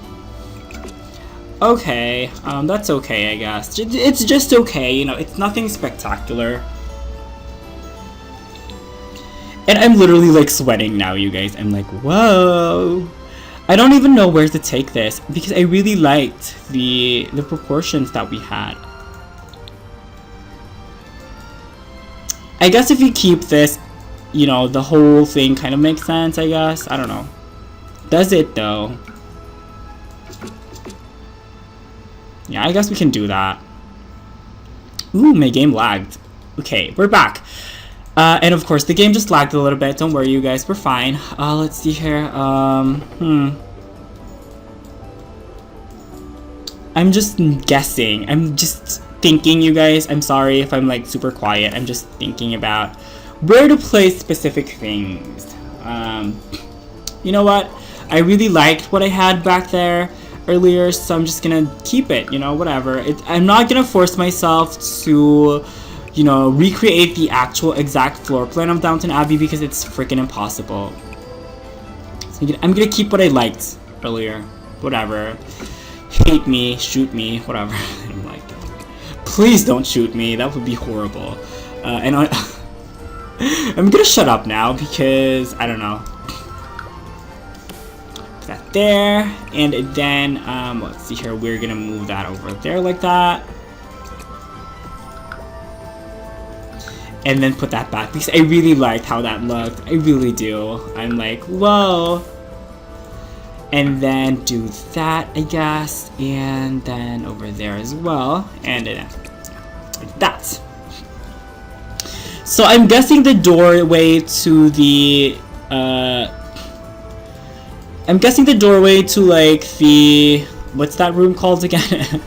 Okay, that's okay, I guess. It's just okay, you know, it's nothing spectacular. And I'm literally like sweating now, you guys. I'm like, whoa. I don't even know where to take this because I really liked the proportions that we had. I guess if you keep this, you know, the whole thing kind of makes sense, I guess. I don't know. Does it though? Yeah, I guess we can do that. Ooh, my game lagged. Okay, we're back. And of course, the game just lagged a little bit. Don't worry, you guys. We're fine. Let's see here. I'm just guessing. I'm just thinking, you guys. I'm sorry if I'm like super quiet. I'm just thinking about where to place specific things. You know what? I really liked what I had back there earlier, so I'm just gonna keep it, you know, whatever. I'm not gonna force myself to, you know, recreate the actual exact floor plan of Downton Abbey because it's freaking impossible. So I'm gonna keep what I liked earlier. Whatever. Hate me, shoot me, whatever. I'm like, please don't shoot me. That would be horrible. I'm gonna shut up now because I don't know. Put that there, and then let's see here. We're gonna move that over there like that, and then put that back because I really liked how that looked. I really do. I'm like, whoa. And then do that, I guess, and then over there as well, and then like that. So I'm guessing the doorway to the I'm guessing the doorway to like the, what's that room called again?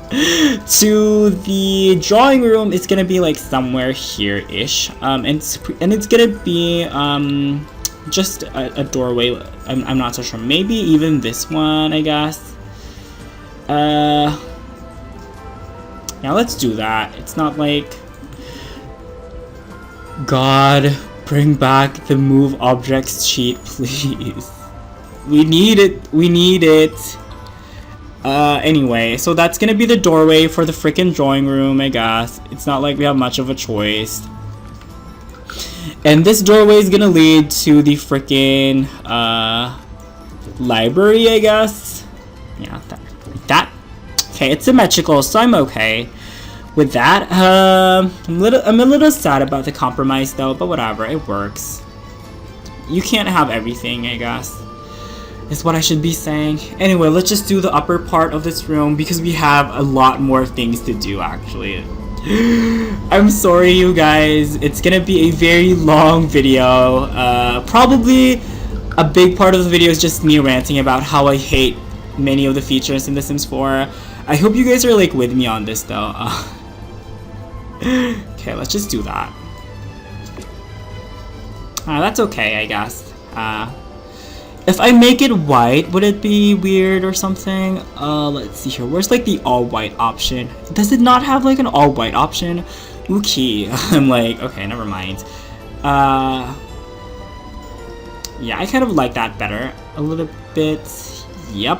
To the drawing room is gonna be like somewhere here-ish, and it's gonna be just a doorway. I'm not so sure. Maybe even this one, I guess. Yeah, let's do that. It's not like, God, bring back the move objects cheat, please. We need it. We need it. Anyway, so that's gonna be the doorway for the freaking drawing room, I guess. It's not like we have much of a choice. And this doorway is gonna lead to the freaking library, I guess. Yeah, like that. Okay, it's symmetrical, so I'm okay with that. I'm a little sad about the compromise though, but whatever, it works. You can't have everything, I guess, is what I should be saying. Anyway, let's just do the upper part of this room because we have a lot more things to do actually. I'm sorry you guys, it's gonna be a very long video. Probably a big part of the video is just me ranting about how I hate many of the features in The Sims 4. I hope you guys are like with me on this though. Okay, let's just do that. That's okay, I guess. If I make it white, would it be weird or something? Let's see here. Where's like the all white option? Does it not have like an all white option? Okay. I'm like, okay, never mind. Yeah, I kind of like that better a little bit. Yep.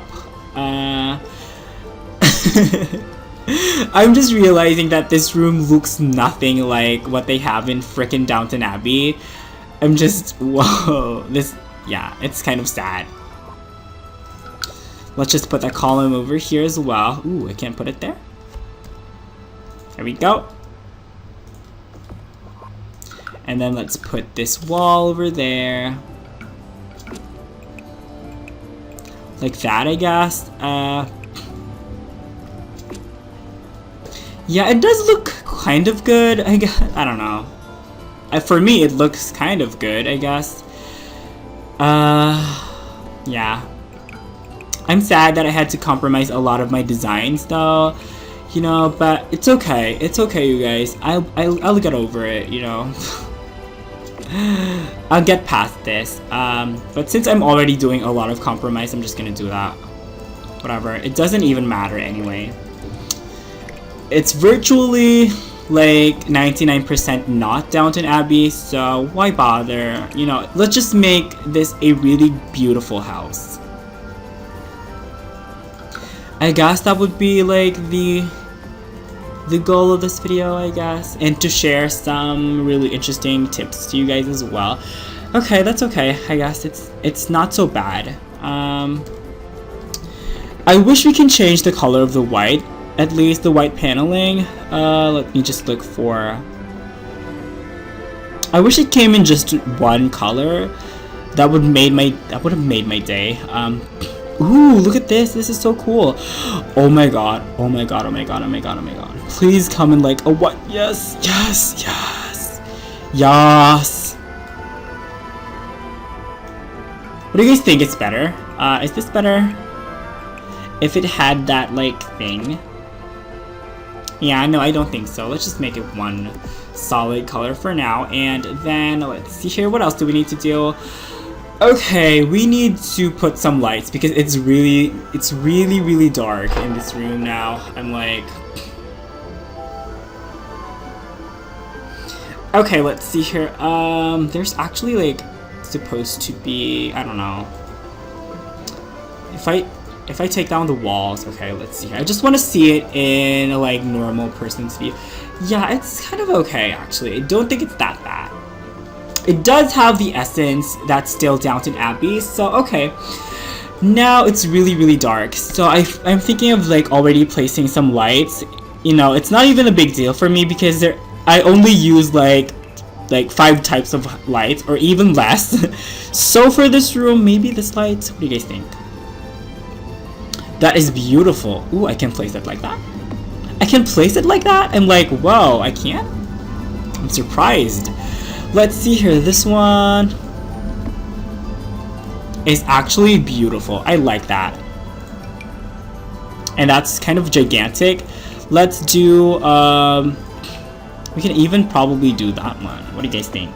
I'm just realizing that this room looks nothing like what they have in frickin' Downton Abbey. I'm just, whoa, this, yeah, it's kind of sad. Let's just put that column over here as well. Ooh, I can't put it there. There we go. And then let's put this wall over there. Like that, I guess. Yeah, it does look kind of good, I guess. I don't know. For me, it looks kind of good, I guess. Yeah. I'm sad that I had to compromise a lot of my designs, though. You know, but it's okay. It's okay, you guys. I'll get over it, you know. I'll get past this. But since I'm already doing a lot of compromise, I'm just gonna do that. Whatever. It doesn't even matter anyway. It's virtually like 99% not Downton Abbey, so why bother? You know, let's just make this a really beautiful house. I guess that would be like the goal of this video, I guess, and to share some really interesting tips to you guys as well. Okay, that's okay. I guess it's not so bad. I wish we can change the color of the white, at least the white paneling. Let me just look for. I wish it came in just one color. That would have made my day. Ooh, look at this. This is so cool. Oh my god. Oh my god. Oh my god. Oh my god. Oh my god. Please come in like a what? Yes. Yes. Yes. Yes. What do you guys think? It's better? Is this better? If it had that like thing. Yeah, no, I don't think so. Let's just make it one solid color for now. And then let's see here. What else do we need to do? Okay, we need to put some lights because it's really dark in this room now. I'm like, okay, let's see here. There's actually like supposed to be, I don't know. If I take down the walls, okay, let's see here. I just want to see it in like normal person's view. Yeah, it's kind of okay actually. I don't think it's that bad. It does have the essence that's still Downton Abbey, so okay. Now it's really dark, so I'm thinking of like already placing some lights. You know, it's not even a big deal for me because I only use like 5 types of lights or even less. So for this room, maybe this light, what do you guys think? That is beautiful. Ooh, I can place it like that. I can place it like that? I'm like, whoa, I can't? I'm surprised. Let's see here, this one is actually beautiful. I like that. And that's kind of gigantic. Let's do, we can even probably do that one. What do you guys think?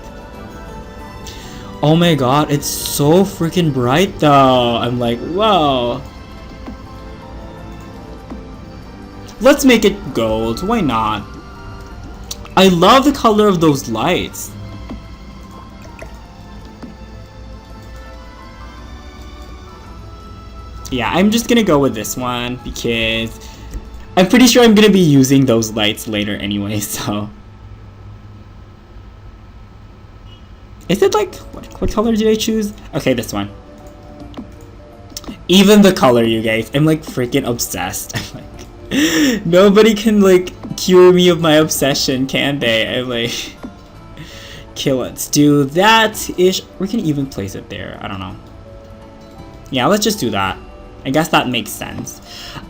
Oh my god, it's so freaking bright though. I'm like, whoa. Let's make it gold. Why not? I love the color of those lights. Yeah, I'm just gonna go with this one because I'm pretty sure I'm gonna be using those lights later anyway, so. Is it like, what color did I choose? Okay, this one. Even the color, you guys. I'm like freaking obsessed. I'm like, nobody can like cure me of my obsession, can they? I'm like, okay, let's do that-ish. We can even place it there. I don't know. Yeah, let's just do that. I guess that makes sense.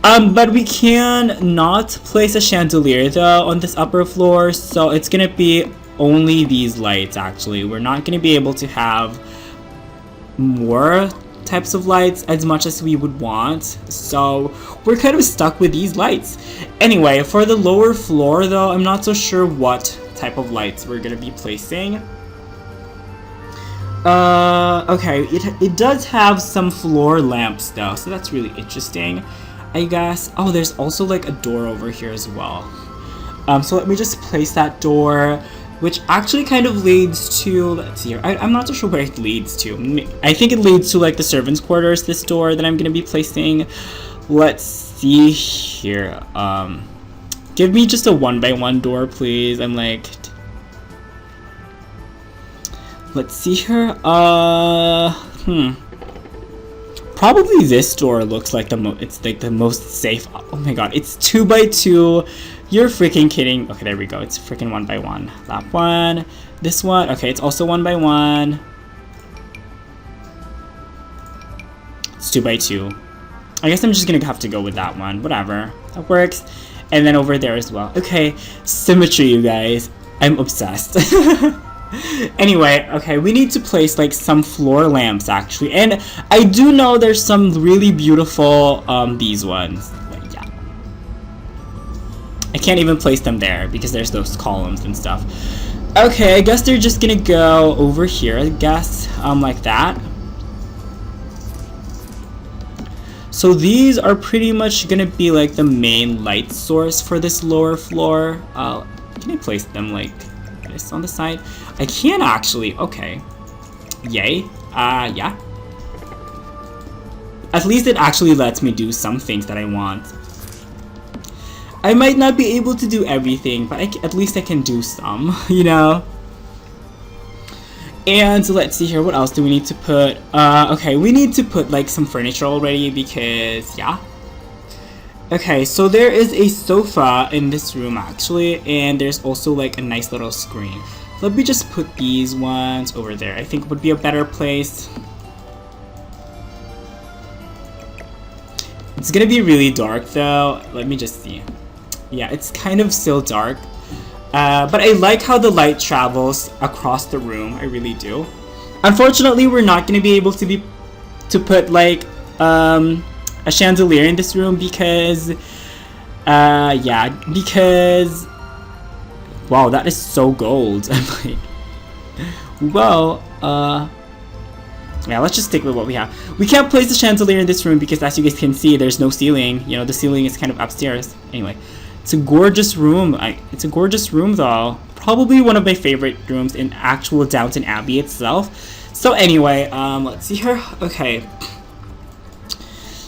But we can not place a chandelier though on this upper floor, so it's gonna be only these lights actually. We're not gonna be able to have more types of lights as much as we would want, so we're kind of stuck with these lights. Anyway, for the lower floor though, I'm not so sure what type of lights we're gonna be placing. Okay, it does have some floor lamps though, so that's really interesting, I guess. Oh, there's also like a door over here as well. So let me just place that door, which actually kind of leads to, let's see here, I'm not so sure where it leads to. I think it leads to like the servants' quarters, this door that I'm gonna be placing. Let's see here, give me just a 1x1 door, please. I'm like, let's see here, probably this door looks like it's like the most safe. Oh my god, it's 2x2. You're freaking kidding. Okay, there we go. It's freaking 1x1. That one, this one. Okay, it's also 1x1. It's 2x2. I guess I'm just gonna have to go with that one. Whatever, that works. And then over there as well. Okay, symmetry, you guys. I'm obsessed. Anyway, okay, we need to place like some floor lamps actually, and I do know there's some really beautiful these ones. Like, yeah, I can't even place them there because there's those columns and stuff. Okay, I guess they're just gonna go over here, I guess, like that. So these are pretty much gonna be like the main light source for this lower floor. Can I place them like this on the side? I can actually. Okay. Yay. Yeah. At least it actually lets me do some things that I want. I might not be able to do everything, but at least I can do some, you know? And let's see here, what else do we need to put? Okay, we need to put like some furniture already because, yeah. Okay, so there is a sofa in this room actually, and there's also like a nice little screen. Let me just put these ones over there. I think would be a better place. It's gonna be really dark though. Let me just see. Yeah, it's kind of still dark. But I like how the light travels across the room. I really do. Unfortunately, we're not gonna be able to put like a chandelier in this room because yeah, because wow, that is so gold. I'm like, well, yeah, let's just stick with what we have. We can't place the chandelier in this room because, as you guys can see, there's no ceiling. You know, the ceiling is kind of upstairs. Anyway, it's a gorgeous room. It's a gorgeous room, though. Probably one of my favorite rooms in actual Downton Abbey itself. So anyway, let's see here. Okay.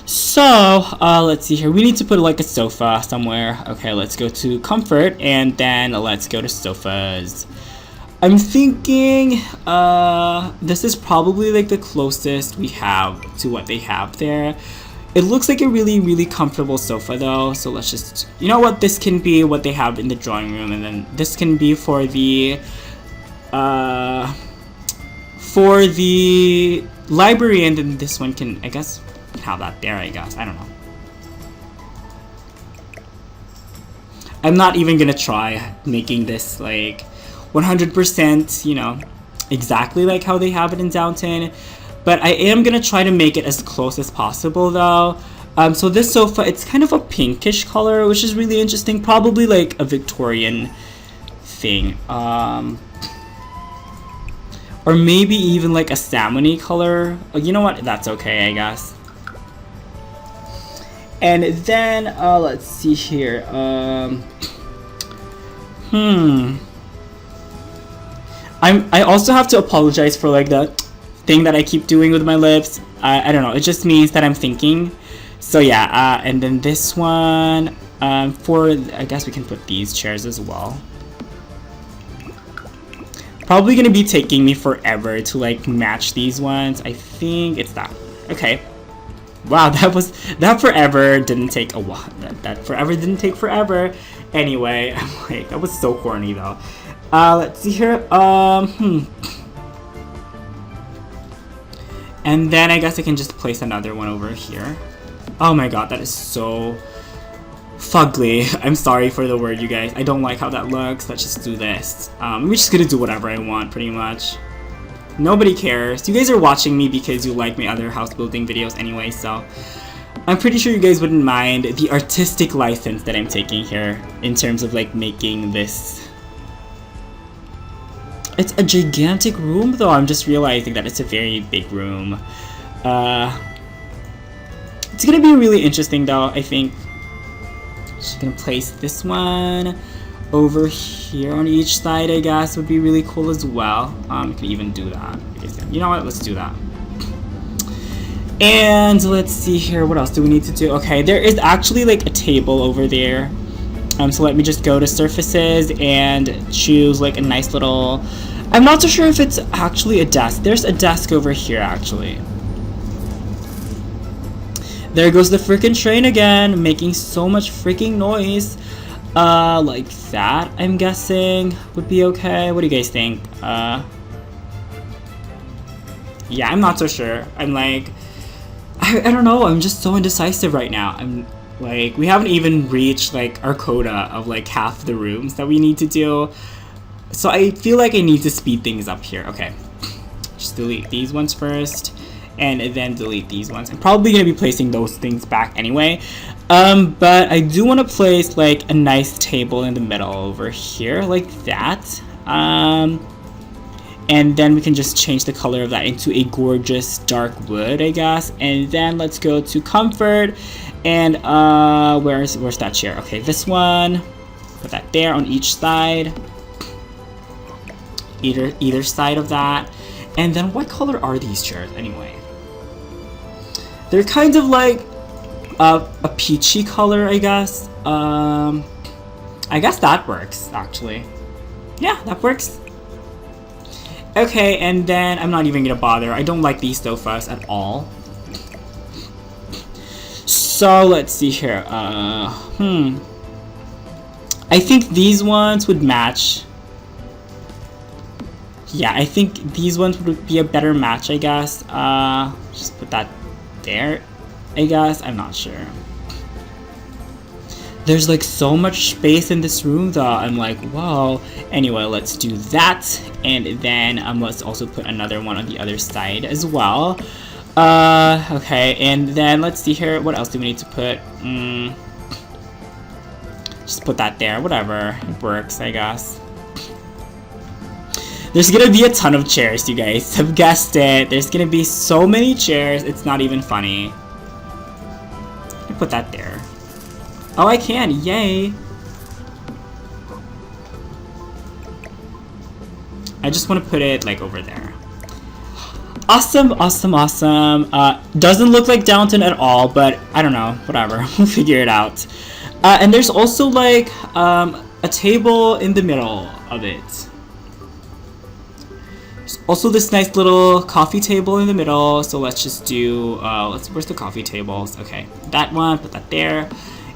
So, let's see here. We need to put like a sofa somewhere. Okay, let's go to comfort and then let's go to sofas. I'm thinking this is probably like the closest we have to what they have there. It looks like a really, really comfortable sofa though, so let's just, you know what, this can be what they have in the drawing room, and then this can be for the library, and then this one can, I guess, have that there, I guess. I don't know. I'm not even gonna try making this like 100%, you know, exactly like how they have it in Downton, but I am gonna try to make it as close as possible though. So this sofa, it's kind of a pinkish color, which is really interesting, probably like a Victorian thing, or maybe even like a salmon-y color. You know what, that's okay, I guess. And then let's see here. I also have to apologize for like the thing that I keep doing with my lips. I don't know, it just means that I'm thinking. So yeah, and then this one, I guess we can put these chairs as well. Probably gonna be taking me forever to like match these ones. I think it's that. Okay. Wow, that forever didn't take a while. That forever didn't take forever. Anyway, I'm like, that was so corny though. Let's see here. And then I guess I can just place another one over here. Oh my god, that is so fugly. I'm sorry for the word, you guys. I don't like how that looks. Let's just do this. We're just gonna do whatever I want, pretty much. Nobody cares. You guys are watching me because you like my other house building videos anyway, so I'm pretty sure you guys wouldn't mind the artistic license that I'm taking here in terms of like making this. It's a gigantic room though. I'm just realizing that it's a very big room. It's gonna be really interesting though, I think. Just gonna place this one over here on each side, I guess, would be really cool as well. You can even do that. You know what? Let's do that. And let's see here. What else do we need to do? Okay, there is actually like a table over there. So let me just go to surfaces and choose like a nice little. I'm not so sure if it's actually a desk. There's a desk over here actually. There goes the freaking train again, making so much freaking noise. Like that, I'm guessing would be okay. What do you guys think? Yeah, I'm not so sure. I'm like, I don't know. I'm just so indecisive right now. I'm like, we haven't even reached like our quota of like half the rooms that we need to do. So I feel like I need to speed things up here. Okay, just delete these ones first. And then delete these ones. I'm probably going to be placing those things back anyway. But I do want to place like a nice table in the middle over here, like that. And then we can just change the color of that into a gorgeous dark wood, I guess. And then let's go to comfort. And where's that chair? Okay, this one. Put that there on each side. Either side of that. And then what color are these chairs anyway? They're kind of like a peachy color, I guess. I guess that works, actually. Yeah, that works. Okay, and then I'm not even gonna bother. I don't like these sofas at all. So let's see here. I think these ones would match. Yeah, I think these ones would be a better match, I guess. Just put that there, I guess. I'm not sure. There's like so much space in this room though. I'm like, wow. Anyway, let's do that. And then let's also put another one on the other side as well. Okay, and then let's see here. What else do we need to put? Just put that there. Whatever. It works, I guess. There's gonna be a ton of chairs, you guys have guessed it. There's gonna be so many chairs, it's not even funny. Put that there. Oh, I can, yay. I just want to put it like over there. Awesome, awesome, awesome. Doesn't look like Downton at all, but I don't know, whatever, we'll figure it out. And there's also like a table in the middle of it. There's also this nice little coffee table in the middle. So let's just do, where's the coffee tables? Okay, that one, put that there.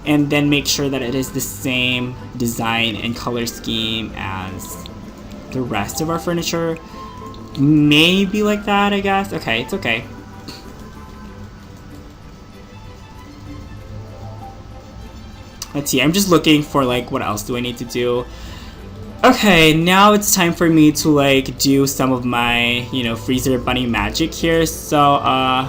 And then make sure that it is the same design and color scheme as the rest of our furniture. Maybe like that, I guess. Okay, it's okay. Let's see, I'm just looking for like what else do I need to do. Okay, now it's time for me to like do some of my, you know, freezer bunny magic here. So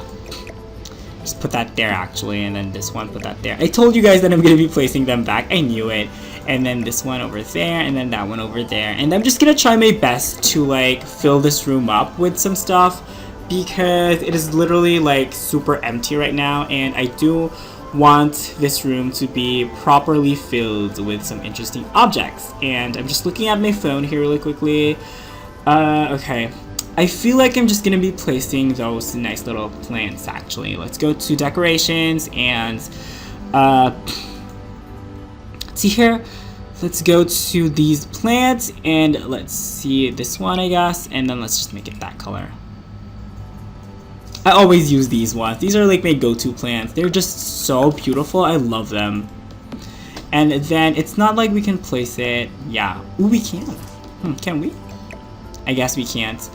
just put that there actually, and then this one, put that there. I told you guys that I'm gonna be placing them back. I knew it. And then this one over there, and then that one over there. And I'm just gonna try my best to like fill this room up with some stuff, because it is literally like super empty right now, and I do want this room to be properly filled with some interesting objects. And I'm just looking at my phone here really quickly. Okay, I feel like I'm just gonna be placing those nice little plants actually. Let's go to decorations and see here. Let's go to these plants and let's see this one, I guess, and then let's just make it that color. I always use these ones. These are like my go-to plants. They're just so beautiful. I love them. And then it's not like we can place it. Yeah. Ooh, we can. Can we? I guess we can't.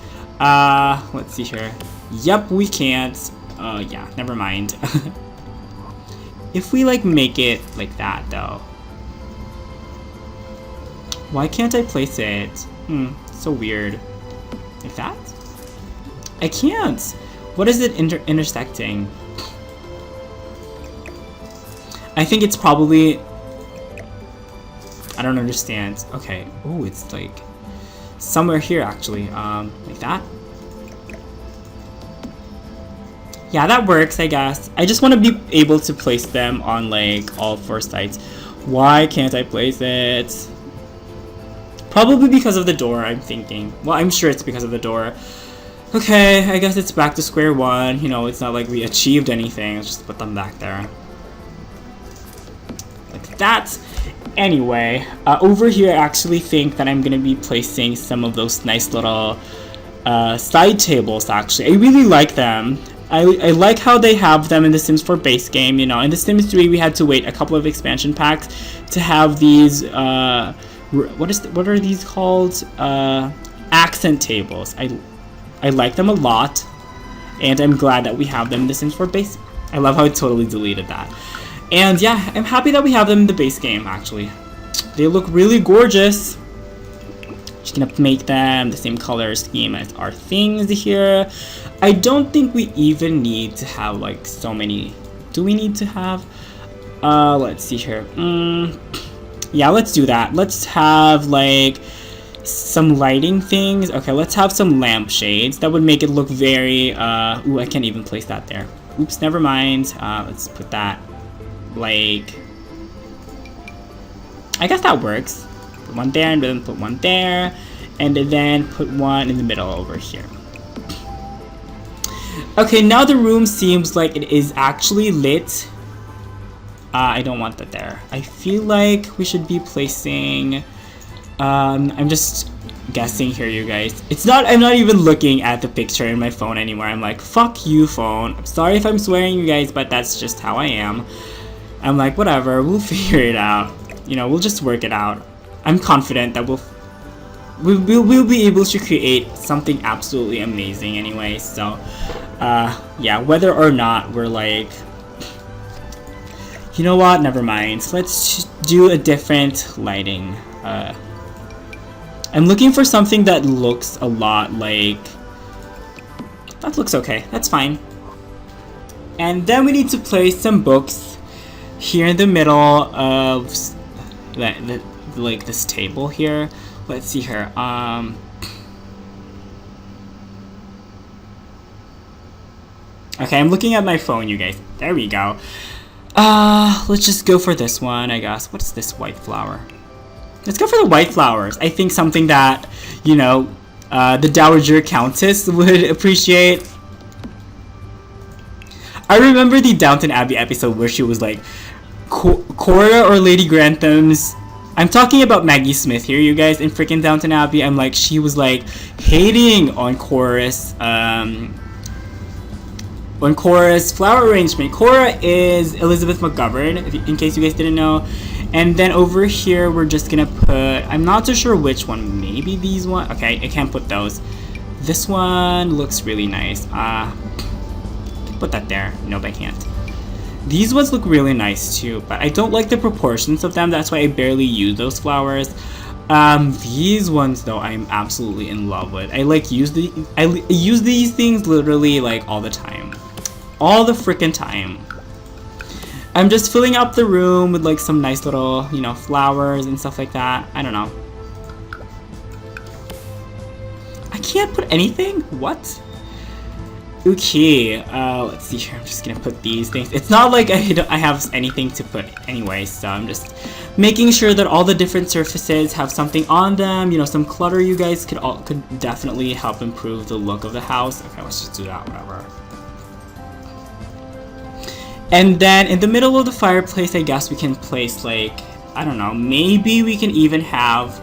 Let's see here. Yep, we can't. Yeah, never mind. If we like make it like that though. Why can't I place it? So weird. Like that? I can't. What is it intersecting? I think it's probably... I don't understand. Okay. Oh, it's like somewhere here actually. Like that? Yeah, that works, I guess. I just want to be able to place them on like all 4 sides. Why can't I place it? Probably because of the door, I'm thinking. Well, I'm sure it's because of the door. Okay, I guess it's back to square one. You know, it's not like we achieved anything. Let's just put them back there. Like that. Anyway, over here I actually think that I'm going to be placing some of those nice little side tables, actually. I really like them. I like how they have them in the Sims 4 base game, you know. In the Sims 3, we had to wait a couple of expansion packs to have these, what are these called? Accent tables. I like them a lot, and I'm glad that we have them in the Sims 4 base. I love how it totally deleted that. And yeah, I'm happy that we have them in the base game, actually. They look really gorgeous. Just gonna make them the same color scheme as our things here. I don't think we even need to have like so many. Do we need to have? Let's see here. Yeah, let's do that. Let's have like some lighting things. Okay, let's have some lampshades. That would make it look very, ooh, I can't even place that there. Oops, never mind. Let's put that, like, I guess that works. Put one there, and then put one there, and then put one in the middle over here. Okay, now the room seems like it is actually lit. I don't want that there. I feel like we should be placing... I'm just guessing here, you guys. I'm not even looking at the picture in my phone anymore. I'm like, fuck you, phone. I'm sorry if I'm swearing, you guys, but that's just how I am. I'm like, whatever, we'll figure it out. You know, we'll just work it out. I'm confident that we'll be able to create something absolutely amazing anyway. So, yeah, whether or not we're like... You know what? Never mind. Let's do a different lighting. I'm looking for something that looks a lot like... That looks okay. That's fine. And then we need to place some books here in the middle of like this table here. Let's see here. Okay, I'm looking at my phone, you guys. There we go. Let's just go for this one, I guess. What's this white flower? Let's go for the white flowers. I think something that, you know, the Dowager Countess would appreciate. I remember the Downton Abbey episode where she was like, Cora or Lady Grantham's I'm talking about Maggie Smith here, you guys, in freaking Downton Abbey. I'm like, she was like hating on chorus, flower arrangement. Cora is Elizabeth McGovern, in case you guys didn't know. And then over here, we're just gonna put, I'm not too sure which one, maybe these one. Okay, I can't put those. This one looks really nice. Put that there. Nope, I can't. These ones look really nice too, but I don't like the proportions of them. That's why I barely use those flowers. These ones though, I'm absolutely in love with. I use these things literally like all the time. All the freaking time. I'm just filling up the room with like some nice little, you know, flowers and stuff like that. I don't know. I can't put anything? What? Okay, let's see here. I'm just gonna put these things. It's not like I have anything to put anyway, so I'm just making sure that all the different surfaces have something on them. You know, some clutter you guys could definitely help improve the look of the house. Okay, let's just do that, whatever. And then in the middle of the fireplace, I guess we can place like, I don't know, maybe we can even have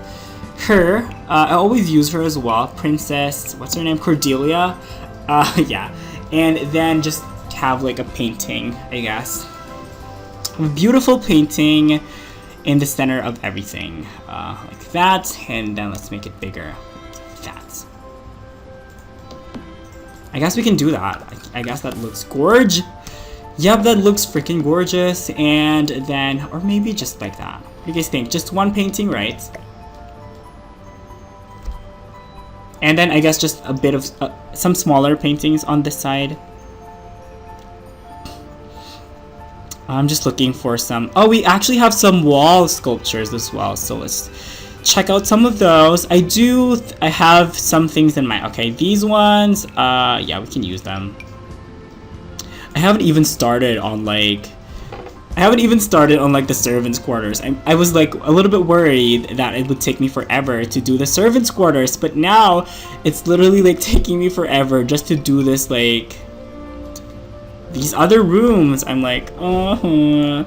her. I always use her as well. Princess, what's her name? Cordelia. Yeah. And then just have like a painting, I guess. A beautiful painting in the center of everything. Like that. And then let's make it bigger. Like that. I guess we can do that. I guess that looks gorgeous. Yep, that looks freaking gorgeous. And then, or maybe just like that. What do you guys think? Just one painting, right? And then I guess just a bit of some smaller paintings on this side. I'm just looking for some. Oh, we actually have some wall sculptures as well. So let's check out some of those. I have some things in mind. Okay, these ones, yeah, we can use them. I haven't even started on like the servants' quarters. I was like a little bit worried that it would take me forever to do the servants' quarters, but now it's literally like taking me forever just to do this, like these other rooms. I'm like, now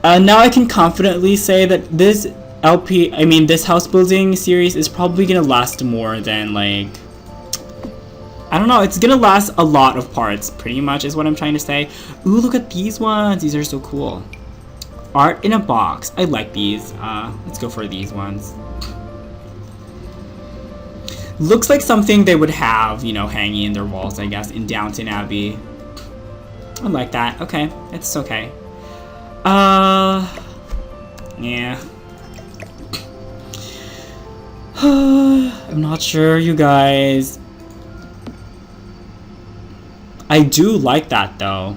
I can confidently say that this this house building series is probably gonna last more than like, I don't know, it's gonna last a lot of parts, pretty much is what I'm trying to say. Ooh, look at these ones. These are so cool. Art in a box. I like these. Let's go for these ones. Looks like something they would have, you know, hanging in their walls, I guess, in Downton Abbey. I like that. Okay, it's okay. Yeah. I'm not sure, you guys. I do like that though.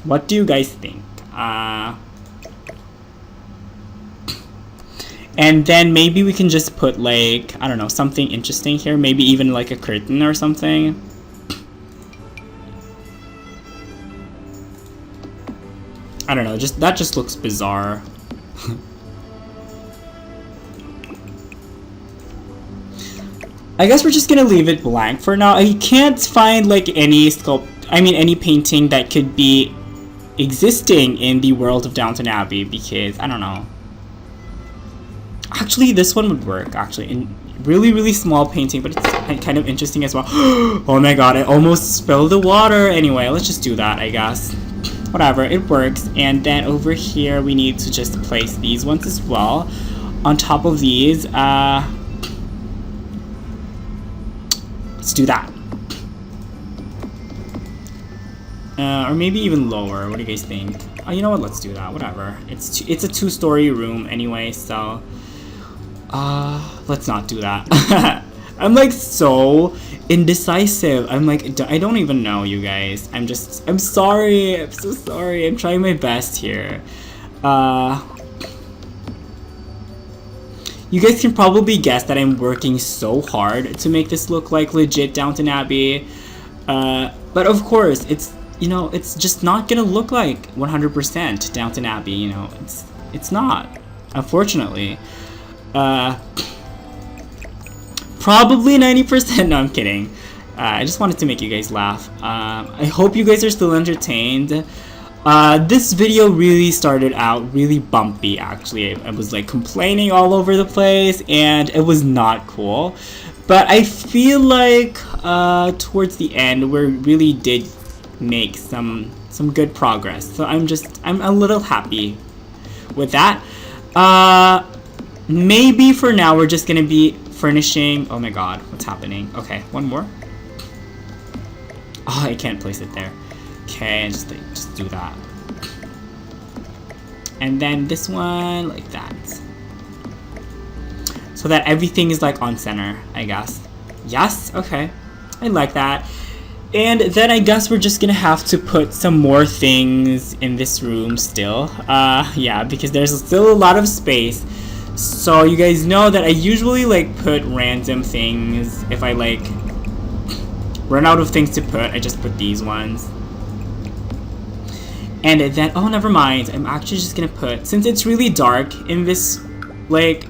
What do you guys think? And then maybe we can just put like, I don't know, something interesting here. Maybe even like a curtain or something. I don't know, that just looks bizarre. I guess we're just gonna leave it blank for now. I can't find like any painting that could be existing in the world of Downton Abbey because I don't know. Actually, this one would work. Actually, in really, really small painting, but it's kind of interesting as well. Oh my god, I almost spilled the water. Anyway, let's just do that, I guess. Whatever, it works. And then over here, we need to just place these ones as well. On top of these, let's do that. Or maybe even lower. What do you guys think? Oh, you know what? Let's do that. Whatever. It's a 2-story room anyway, so let's not do that. I'm like so indecisive. I'm like, I don't even know, you guys. I'm sorry. I'm so sorry. I'm trying my best here. You guys can probably guess that I'm working so hard to make this look like legit Downton Abbey. But of course, it's just not gonna look like 100% Downton Abbey, you know. It's not, unfortunately. Probably 90%. No, I'm kidding. I just wanted to make you guys laugh. I hope you guys are still entertained. This video really started out really bumpy actually. I was like complaining all over the place and it was not cool. But I feel like towards the end we really did make some good progress. So I'm a little happy with that. Maybe for now we're just gonna be furnishing. Oh my god, what's happening? Okay, one more. Oh, I can't place it there. Okay, just do that. And then this one like that. So that everything is like on center, I guess. Yes, okay. I like that. And then I guess we're just gonna have to put some more things in this room still. Yeah, because there's still a lot of space. So you guys know that I usually like put random things. If I like run out of things to put, I just put these ones. And then, oh, never mind. I'm actually just gonna put, since it's really dark in this, like,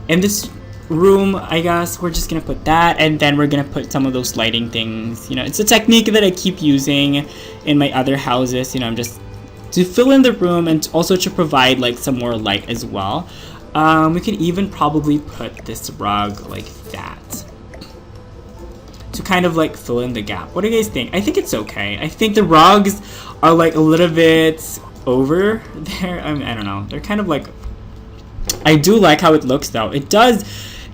in this room, I guess, we're just gonna put that, and then we're gonna put some of those lighting things. You know, it's a technique that I keep using in my other houses. You know, I'm just to fill in the room and also to provide like some more light as well. We could even probably put this rug like that to kind of like fill in the gap. What do you guys think? I think it's okay. I think the rugs are like a little bit over there. I mean, I don't know. They're kind of like, I do like how it looks though. It does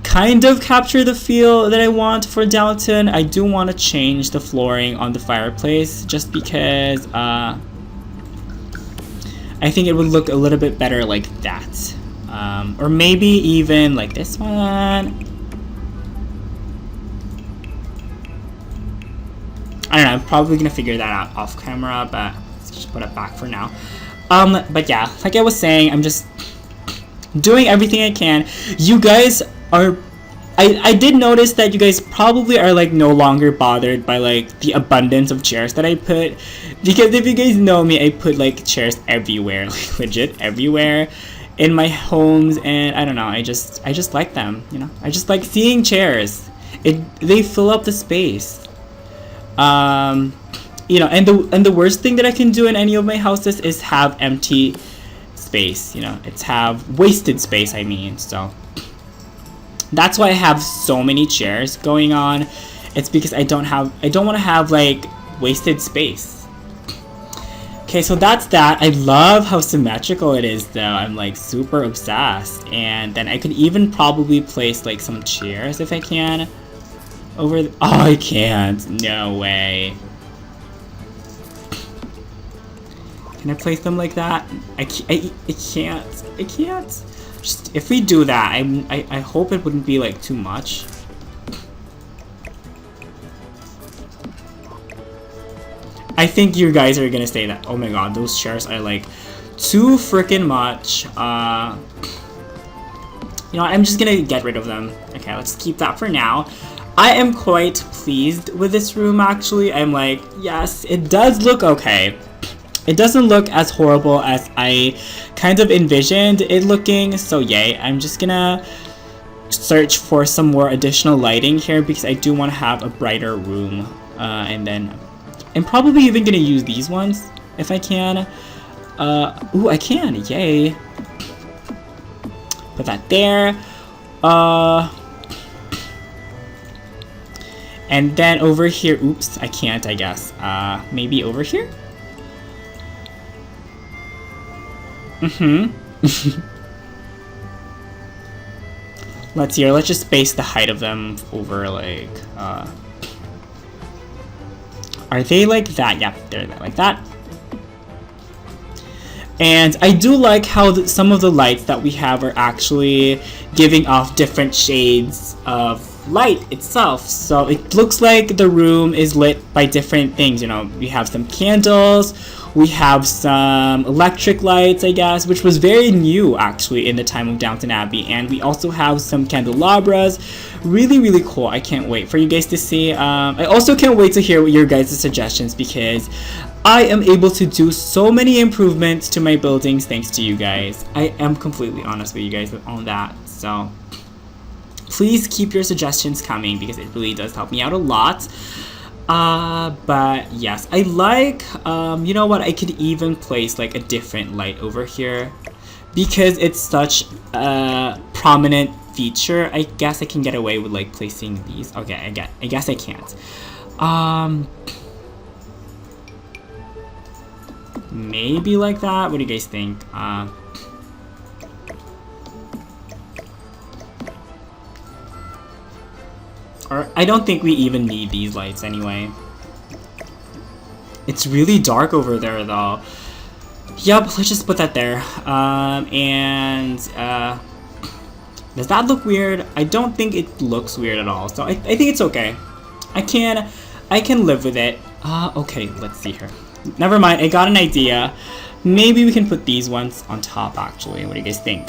kind of capture the feel that I want for Downton. I do want to change the flooring on the fireplace just because I think it would look a little bit better like that. Or maybe even like this one. I don't know, I'm probably gonna figure that out off camera, but let's just put it back for now. But yeah, like I was saying, I'm just doing everything I can. You guys are, I did notice that you guys probably are like no longer bothered by like the abundance of chairs that I put, because if you guys know me, I put like chairs everywhere, like legit everywhere in my homes, and I don't know, I just like them, you know. I just like seeing chairs. They fill up the space. You know, and the worst thing that I can do in any of my houses is have empty space, you know. It's have wasted space, I mean. So that's why I have so many chairs going on. It's because I don't want to have like wasted space. Okay, so that's that. I love how symmetrical it is though. I'm like super obsessed. And then I could even probably place like some chairs if I can over oh, I can't. No way. Can I place them like that? I can't. Just if we do that, I hope it wouldn't be like too much. I think you guys are gonna say that. Oh my god, those chairs are like too freaking much. You know, I'm just gonna get rid of them. Okay, let's keep that for now. I am quite pleased with this room actually. I'm like, yes, it does look okay. It doesn't look as horrible as I kind of envisioned it looking, so yay. I'm just gonna search for some more additional lighting here because I do want to have a brighter room. And then I'm probably even gonna use these ones if I can. Ooh, I can, yay. Put that there. And then over here, oops, I can't, I guess. Maybe over here? Let's see here, let's just space the height of them over like, are they like that? Yep, they're like that. And I do like how some of the lights that we have are actually giving off different shades of light itself. So it looks like the room is lit by different things. You know, we have some candles, we have some electric lights, I guess, which was very new actually in the time of Downton Abbey. And we also have some candelabras. Really, really cool. I can't wait for you guys to see. I also can't wait to hear your guys' suggestions because I am able to do so many improvements to my buildings thanks to you guys. I am completely honest with you guys on that. So please keep your suggestions coming because it really does help me out a lot. But yes, I like, you know what, I could even place like a different light over here because it's such a prominent feature. I guess I can get away with like placing these. Okay, I guess I can't. Maybe like that. What do you guys think? Or I don't think we even need these lights anyway. It's really dark over there though. Yep, let's just put that there. Does that look weird? I don't think it looks weird at all. So I think it's okay. I can live with it. Okay, let's see here. Never mind, I got an idea. Maybe we can put these ones on top actually. What do you guys think?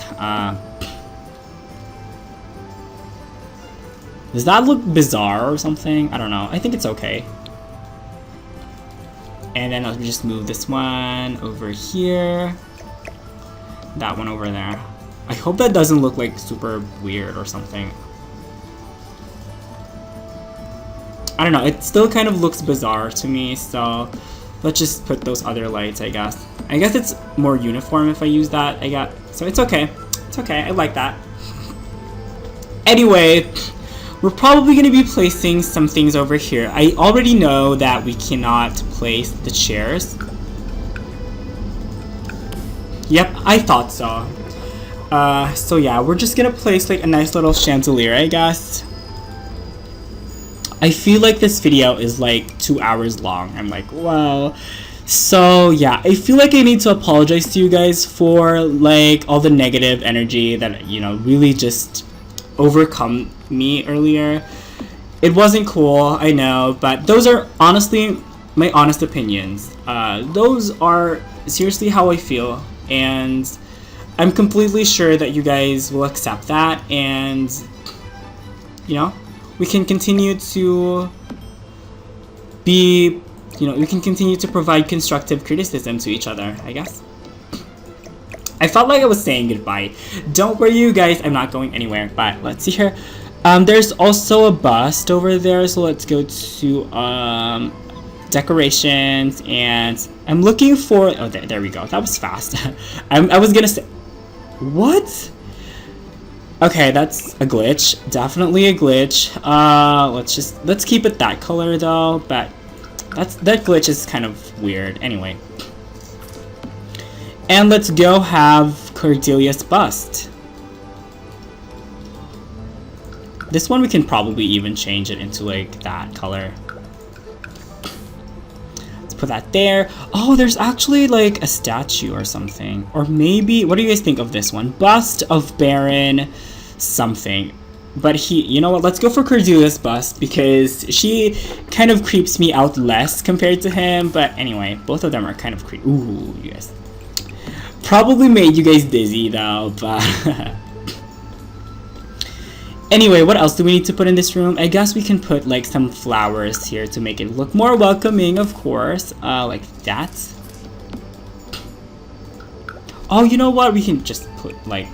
Does that look bizarre or something? I don't know. I think it's okay. And then I'll just move this one over here. That one over there. I hope that doesn't look like super weird or something. I don't know. It still kind of looks bizarre to me. So let's just put those other lights, I guess. I guess it's more uniform if I use that. So it's okay. It's okay. I like that. Anyway, we're probably going to be placing some things over here. I already know that we cannot place the chairs. Yep, I thought so. So yeah, we're just going to place like a nice little chandelier, I guess. I feel like this video is like 2 hours long. I'm like, wow. So yeah, I feel like I need to apologize to you guys for like all the negative energy that, you know, really just overcome me earlier. It wasn't cool, I know, but those are honestly my honest opinions. Those are seriously how I feel, and I'm completely sure that you guys will accept that, and you know, we can continue to be, you know, we can continue to provide constructive criticism to each other, I guess. I felt like I was saying goodbye. Don't worry, you guys, I'm not going anywhere. But let's see here. There's also a bust over there, so let's go to decorations, and I'm looking for. Oh, there we go. That was fast. I was gonna say, what? Okay, that's a glitch. Definitely a glitch. Let's keep it that color though. But that glitch is kind of weird. Anyway. And let's go have Cordelia's bust. This one we can probably even change it into like that color. Let's put that there. Oh, there's actually like a statue or something. Or maybe, what do you guys think of this one? Bust of Baron something. But you know what, let's go for Cordelia's bust because she kind of creeps me out less compared to him. But anyway, both of them are kind of creepy. Ooh, you guys. Probably made you guys dizzy though, but anyway, what else do we need to put in this room? I guess we can put like some flowers here to make it look more welcoming, of course, like that. Oh, you know what? We can just put like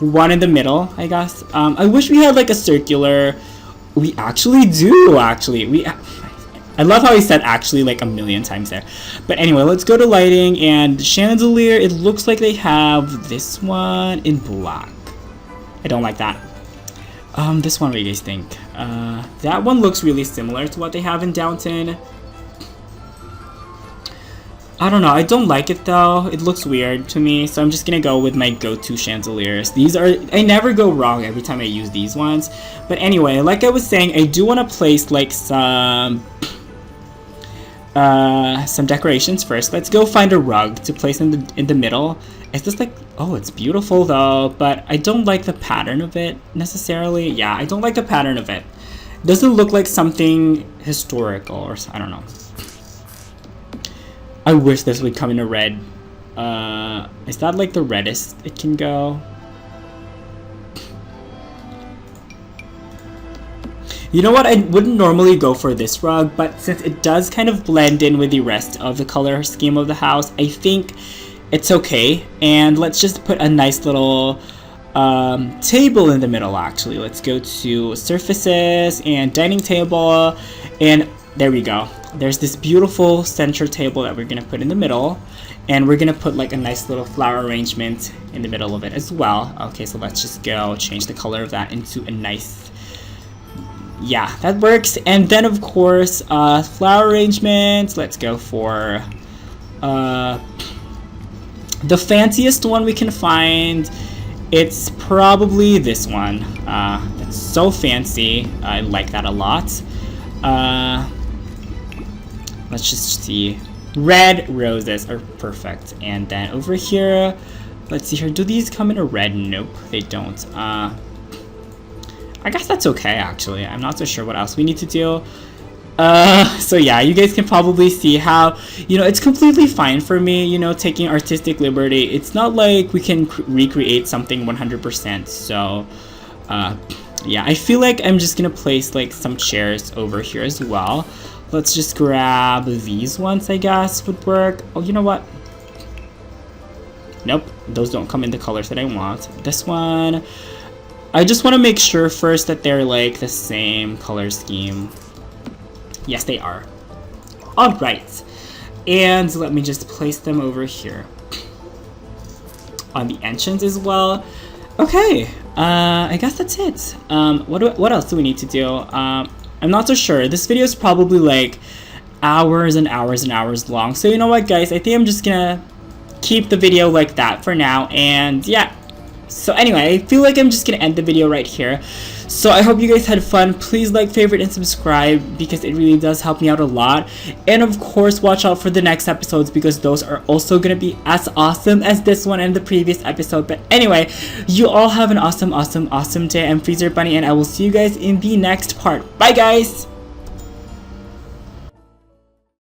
one in the middle, I guess. I wish we had like a circular. We actually do, actually. I love how he said actually like a million times there. But anyway, let's go to lighting and chandelier. It looks like they have this one in black. I don't like that. This one, what do you guys think? That one looks really similar to what they have in Downton. I don't know, I don't like it though. It looks weird to me, so I'm just gonna go with my go-to chandeliers. These are, I never go wrong every time I use these ones. But anyway, like I was saying, I do want to place like some decorations first. Let's go find a rug to place in the middle. It's just like, oh, it's beautiful though, but I don't like the pattern of it necessarily. Yeah, I don't like the pattern of it. It doesn't look like something historical, or I don't know. I wish this would come in a red. Is that like the reddest it can go? You know what, I wouldn't normally go for this rug, but since it does kind of blend in with the rest of the color scheme of the house, I think it's okay. And let's just put a nice little table in the middle. Actually, let's go to surfaces and dining table, and there we go. There's this beautiful center table that we're gonna put in the middle, and we're gonna put like a nice little flower arrangement in the middle of it as well. Okay, so let's just go change the color of that into a nice, yeah, that works. And then of course, flower arrangement, let's go for the fanciest one we can find. It's probably this one. It's so fancy. I like that a lot. Let's just see. Red roses are perfect. And then over here, let's see here. Do these come in a red? Nope, they don't. I guess that's okay, actually. I'm not so sure what else we need to do. So yeah, you guys can probably see how, you know, it's completely fine for me, you know, taking artistic liberty. It's not like we can recreate something 100%. So, yeah, I feel like I'm just gonna place like some chairs over here as well. Let's just grab these ones, I guess, would work. Oh, you know what? Nope, those don't come in the colors that I want. This one, I just want to make sure first that they're like the same color scheme. Yes, they are. All right, and let me just place them over here on the entrance as well. Okay, I guess that's it. What else do we need to do? I'm not so sure. This video is probably like hours and hours and hours long. So you know what, guys? I think I'm just gonna keep the video like that for now. And yeah. So anyway, I feel like I'm just gonna end the video right here. So I hope you guys had fun. Please like, favorite, and subscribe because it really does help me out a lot. And of course, watch out for the next episodes because those are also gonna be as awesome as this one and the previous episode. But anyway, you all have an awesome, awesome, awesome day. I'm Freezer Bunny, and I will see you guys in the next part. Bye, guys!